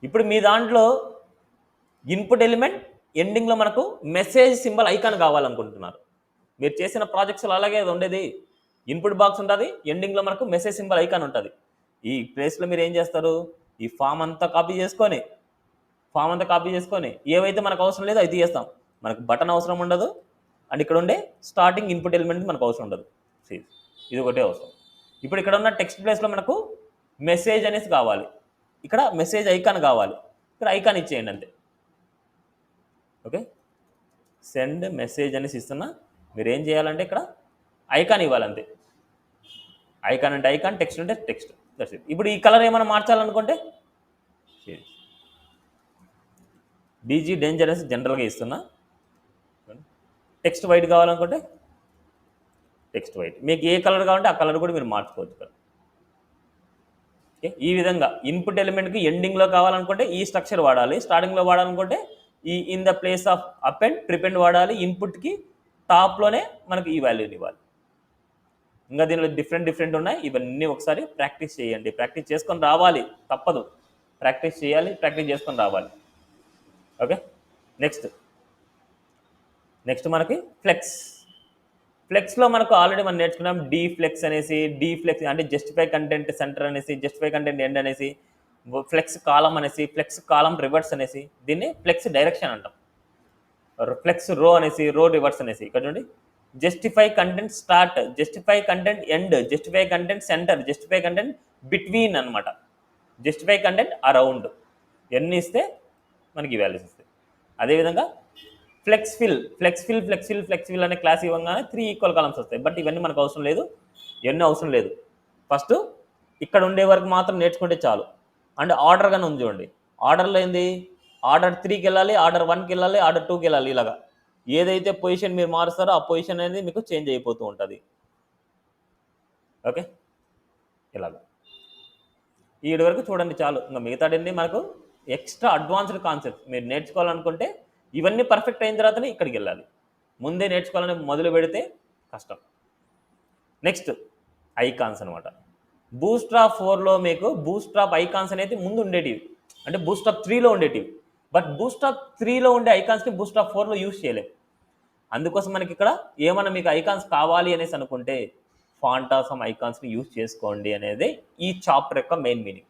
ఇప్పుడు మీ దాంట్లో ఇన్పుట్ ఎలిమెంట్ ఎండింగ్లో మనకు మెసేజ్ సింబల్ ఐకాన్ కావాలనుకుంటున్నారు. మీరు చేసిన ప్రాజెక్ట్స్లో అలాగే అది ఉండేది. ఇన్పుట్ బాక్స్ ఉంటుంది, ఎండింగ్లో మనకు మెసేజ్ సింబల్ ఐకాన్ ఉంటుంది. ఈ ప్లేస్లో మీరు ఏం చేస్తారు? ఈ ఫామ్ అంతా కాపీ చేసుకొని ఏవైతే మనకు అవసరం లేదో అది చేస్తాం. మనకు బటన్ అవసరం ఉండదు, అండ్ ఇక్కడ ఉండే స్టార్టింగ్ ఇన్పుట్ ఎలిమెంట్ మనకు అవసరం ఉండదు. ఇది ఒకటే అవసరం. ఇప్పుడు ఇక్కడ ఉన్న టెక్స్ట్ ప్లేస్లో మనకు మెసేజ్ అనేసి కావాలి, ఇక్కడ మెసేజ్ ఐకాన్ కావాలి, ఇక్కడ ఐకాన్ ఇచ్చేయండి అంతే. ఓకే, సెండ్ మెసేజ్ అనేసి ఇస్తున్నా. మీరు ఏం చేయాలంటే ఇక్కడ ఐకాన్ ఇవ్వాలంతే. ఐకాన్ అంటే ఐకాన్, టెక్స్ట్ అంటే టెక్స్ట్. That's it. ఇప్పుడు ఈ కలర్ ఏమైనా మార్చాలనుకుంటే బీజీ డేంజర్ అనేసి జనరల్గా ఇస్తున్నా. టెక్స్ట్ వైట్ కావాలనుకుంటే టెక్స్ట్ వైట్. మీకు ఏ కలర్ కావాలంటే ఆ కలర్ కూడా మీరు మార్చుకోవచ్చు ఇక్కడ. ఓకే, ఈ విధంగా ఇన్పుట్ ఎలిమెంట్కి ఎండింగ్లో కావాలనుకుంటే ఈ స్ట్రక్చర్ వాడాలి, స్టార్టింగ్లో వాడాలనుకుంటే ఈ in the place of append prepend వాడాలి, ఇన్పుట్కి టాప్లోనే మనకి ఈ వాల్యూని ఇవ్వాలి. ఇంకా దీనిలో డిఫరెంట్ ఉన్నాయి. ఇవన్నీ ఒకసారి ప్రాక్టీస్ చేయండి, ప్రాక్టీస్ చేసుకొని రావాలి, తప్పదు. ప్రాక్టీస్ చేయాలి, ప్రాక్టీస్ చేసుకొని రావాలి. ఓకే, నెక్స్ట్ మనకి ఫ్లెక్స్లో మనకు ఆల్రెడీ మనం నేర్చుకున్నాం. డీ ఫ్లెక్స్ అంటే జస్టిఫై కంటెంట్ సెంటర్ అనేసి, జస్టిఫై కంటెంట్ ఎండ్ అనేసి, ఫ్లెక్స్ కాలం అనేసి, ఫ్లెక్స్ కాలం రివర్స్ అనేసి, దీన్ని ఫ్లెక్స్ డైరెక్షన్ అంటాం. ఫ్లెక్స్ రో అనేసి, రో రివర్స్ అనేసి. ఇక్కడ చూడండి, justify content start, justify content end, justify content centre, justify content between అనమాట, జస్టిఫై కంటెంట్ అరౌండ్, ఎన్ని ఇస్తే మనకి వాల్యూస్ వస్తాయి. అదేవిధంగా ఫ్లెక్స్ ఫిల్ అనే క్లాస్ ఇవ్వగానే 3 ఈక్వల్ కాలమ్స్ వస్తాయి. బట్ ఇవన్నీ మనకు అవసరం లేదు, ఇవన్నీ అవసరం లేదు. ఫస్ట్ ఇక్కడ ఉండే వరకు మాత్రం నేర్చుకుంటే చాలు. అండ్ ఆర్డర్ కానీ ఉంది చూడండి, ఆర్డర్లో ఏంది? ఆర్డర్ 3కి వెళ్ళాలి, ఆర్డర్ 1కి వెళ్ళాలి, ఆర్డర్ 2కి వెళ్ళాలి. ఇలాగా ఏదైతే పొజిషన్ మీరు మారుస్తారో ఆ పొజిషన్ అనేది మీకు చేంజ్ అయిపోతూ ఉంటుంది. ఓకే, ఇలాగా ఈ వరకు చూడండి చాలు. ఇంకా మిగతాడన్నీ మనకు ఎక్స్ట్రా అడ్వాన్స్డ్ కాన్సెప్ట్స్ మీరు నేర్చుకోవాలనుకుంటే ఇవన్నీ పర్ఫెక్ట్ అయిన తర్వాతనే ఇక్కడికి వెళ్ళాలి. ముందే నేర్చుకోవాలని మొదలు పెడితే కష్టం. నెక్స్ట్ ఐకాన్స్ అనమాట. బూస్ట్రాప్ 4లో మీకు బూస్ట్రాప్ ఐకాన్స్ అనేది ముందు ఉండేటివి, అంటే బూస్ట్రాప్ 3లో ఉండేటివి. బట్ బూస్ట్రాప్ 3లో ఉండే ఐకాన్స్ని బూస్ట్రాప్ 4లో యూజ్ చేయలేము. అందుకోసం మనకి ఇక్కడ ఏమైనా మీకు ఐకాన్స్ కావాలి అనేసి అనుకుంటే ఫాంటాసమ్ ఐకాన్స్ని యూజ్ చేసుకోండి అనేది ఈ చాప్టర్ యొక్క మెయిన్ మీనింగ్.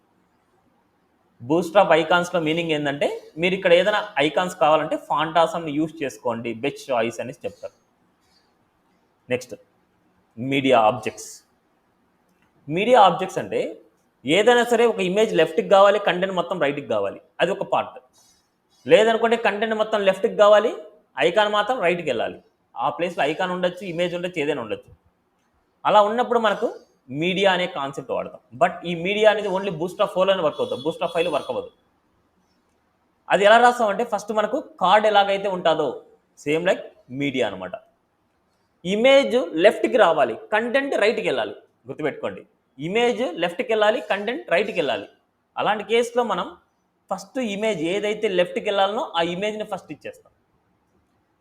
బూస్ట్రాప్ ఐకాన్స్లో మీనింగ్ ఏంటంటే మీరు ఇక్కడ ఏదైనా ఐకాన్స్ కావాలంటే ఫాంటాసమ్ని యూజ్ చేసుకోండి, బెస్ట్ చాయిస్ అనేసి చెప్తారు. నెక్స్ట్ మీడియా ఆబ్జెక్ట్స్ అంటే ఏదైనా సరే ఒక ఇమేజ్ లెఫ్ట్కి కావాలి, కంటెంట్ మొత్తం రైట్కి కావాలి, అది ఒక పార్ట్. లేదనుకుంటే కంటెంట్ మొత్తం లెఫ్ట్కి కావాలి, ఐకాన్ మాత్రం రైట్కి వెళ్ళాలి. ఆ ప్లేస్లో ఐకాన్ ఉండొచ్చు, ఇమేజ్ ఉండొచ్చు, ఏదైనా ఉండొచ్చు. అలా ఉన్నప్పుడు మనకు మీడియా అనే కాన్సెప్ట్ వాడతాం. బట్ ఈ మీడియా అనేది ఓన్లీ బూస్ట్రాప్ 4లోనే వర్క్ అవుతుంది, బూస్ట్రాప్ 5లో వర్క్ అవ్వదు. అది ఎలా రాస్తాం అంటే ఫస్ట్ మనకు కార్డ్ ఎలాగైతే ఉంటుందో సేమ్ లైక్ మీడియా అనమాట. ఇమేజ్ లెఫ్ట్కి రావాలి, కంటెంట్ రైట్కి వెళ్ళాలి. గుర్తుపెట్టుకోండి, ఇమేజ్ లెఫ్ట్కి వెళ్ళాలి, కంటెంట్ రైట్కి వెళ్ళాలి. అలాంటి కేసులో మనం ఫస్ట్ ఇమేజ్ ఏదైతే లెఫ్ట్కి వెళ్ళాలనో ఆ ఇమేజ్ని ఫస్ట్ ఇచ్చేస్తాం,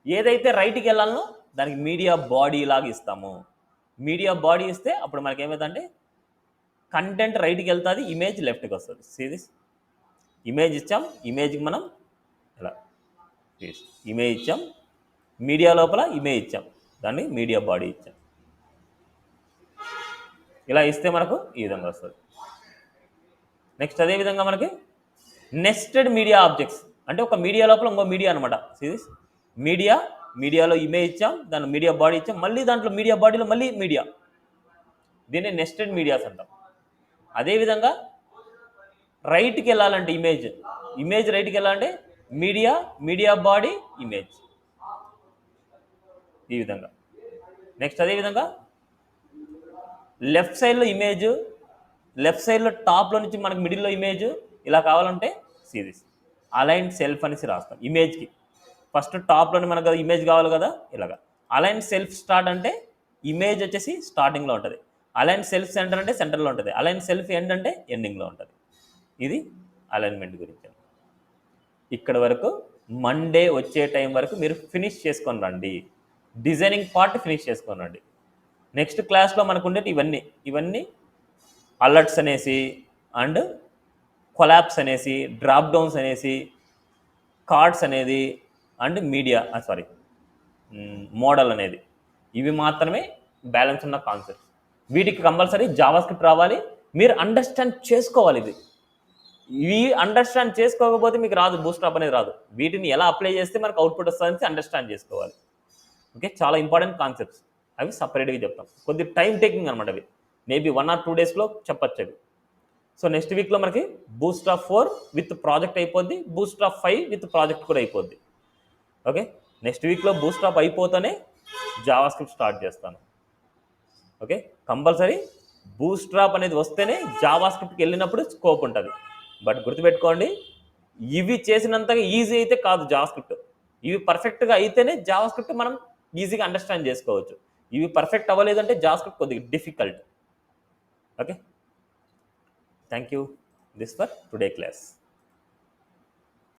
ఏదైతే రైట్కి వెళ్ళాలనో దానికి మీడియా బాడీ లాగా ఇస్తాము. మీడియా బాడీ ఇస్తే అప్పుడు మనకి ఏమవుతుందంటే కంటెంట్ రైట్కి వెళ్తుంది, ఇమేజ్ లెఫ్ట్కి వస్తుంది. సిరీస్ ఇమేజ్ ఇచ్చాం, ఇమేజ్కి మనం ఇలా ఇమేజ్ ఇచ్చాం, మీడియా లోపల ఇమేజ్ ఇచ్చాం, దాన్ని మీడియా బాడీ ఇచ్చాం. ఇలా ఇస్తే మనకు ఈ విధంగా వస్తుంది. నెక్స్ట్ అదేవిధంగా మనకి నెస్టెడ్ మీడియా ఆబ్జెక్ట్స్ అంటే ఒక మీడియా లోపల ఇంకో మీడియా అనమాట. సిరీస్ మీడియాలో ఇమేజ్ ఇచ్చాం, దాని మీడియా బాడీ ఇచ్చాం, మళ్ళీ దాంట్లో మీడియా బాడీలో మళ్ళీ మీడియా. దీన్ని నెస్టెడ్ మీడియాస్ అంటాం. అదేవిధంగా రైట్కి వెళ్ళాలంటే ఇమేజ్ రైట్కి వెళ్ళాలంటే మీడియా బాడీ ఇమేజ్ ఈ విధంగా. నెక్స్ట్ అదేవిధంగా లెఫ్ట్ సైడ్లో ఇమేజ్, లెఫ్ట్ సైడ్లో టాప్లో నుంచి మనకు మిడిల్లో ఇమేజ్. ఇలా కావాలంటే సిరీస్ అలైన్ సెల్ఫ్ అనేసి రాస్తాం. ఇమేజ్కి ఫస్ట్ టాప్లోని మనకు ఇమేజ్ కావాలి కదా, ఇలాగా. అలైన్ సెల్ఫ్ స్టార్ట్ అంటే ఇమేజ్ వచ్చేసి స్టార్టింగ్లో ఉంటుంది, అలైన్ సెల్ఫ్ సెంటర్ అంటే సెంటర్లో ఉంటుంది, అలైన్ సెల్ఫ్ ఎండ్ అంటే ఎండింగ్లో ఉంటుంది. ఇది అలైన్మెంట్ గురించి. ఇక్కడ వరకు మండే వచ్చే టైం వరకు మీరు ఫినిష్ చేసుకొని రండి, డిజైనింగ్ పార్ట్ ఫినిష్ చేసుకొని రండి. నెక్స్ట్ క్లాస్లో మనకు ఉండేది ఇవన్నీ అలర్ట్స్ అనేసి అండ్ కొలాప్స్ అనేసి, డ్రాప్ డౌన్స్ అనేసి, కార్డ్స్ అనేది అండ్ మీడియా మోడల్ అనేది, ఇవి మాత్రమే బ్యాలెన్స్ ఉన్న కాన్సెప్ట్స్. వీటికి కంపల్సరీ జావాస్క్రిప్ట్ రావాలి, మీరు అండర్స్టాండ్ చేసుకోవాలి. ఇవి అండర్స్టాండ్ చేసుకోకపోతే మీకు రాదు, బూస్ట్రాప్ అనేది రాదు. వీటిని ఎలా అప్లై చేస్తే మనకు అవుట్పుట్ వస్తుందని అండర్స్టాండ్ చేసుకోవాలి. ఓకే, చాలా ఇంపార్టెంట్ కాన్సెప్ట్స్, అవి సపరేట్గా చెప్తాం. కొద్ది టైం టేకింగ్ అనమాట. అవి మేబీ 1 or 2 డేస్లో చెప్పచ్చు అవి. సో నెక్స్ట్ వీక్లో మనకి బూస్ట్రాప్ 4 విత్ ప్రాజెక్ట్ అయిపోద్ది, బూస్ట్రాప్ 5 విత్ ప్రాజెక్ట్ కూడా అయిపోద్ది. ఓకే, నెక్స్ట్ వీక్లో బూస్ట్రాప్ అయిపోతేనే జావాస్క్రిప్ట్ స్టార్ట్ చేస్తాను. ఓకే, కంపల్సరీ బూస్ట్రాప్ అనేది వస్తేనే జావాస్క్రిప్ట్కి వెళ్ళినప్పుడు స్కోప్ ఉంటుంది. బట్ గుర్తుపెట్టుకోండి, ఇవి చేసినంతగా ఈజీ అయితే కాదు జావాస్క్రిప్ట్. ఇవి పర్ఫెక్ట్గా అయితేనే జావాస్క్రిప్ట్ మనం ఈజీగా అండర్స్టాండ్ చేసుకోవచ్చు. ఇవి పర్ఫెక్ట్ అవ్వలేదంటే జావాస్క్రిప్ట్ కొద్దిగా difficult. Okay, thank you. This for today class.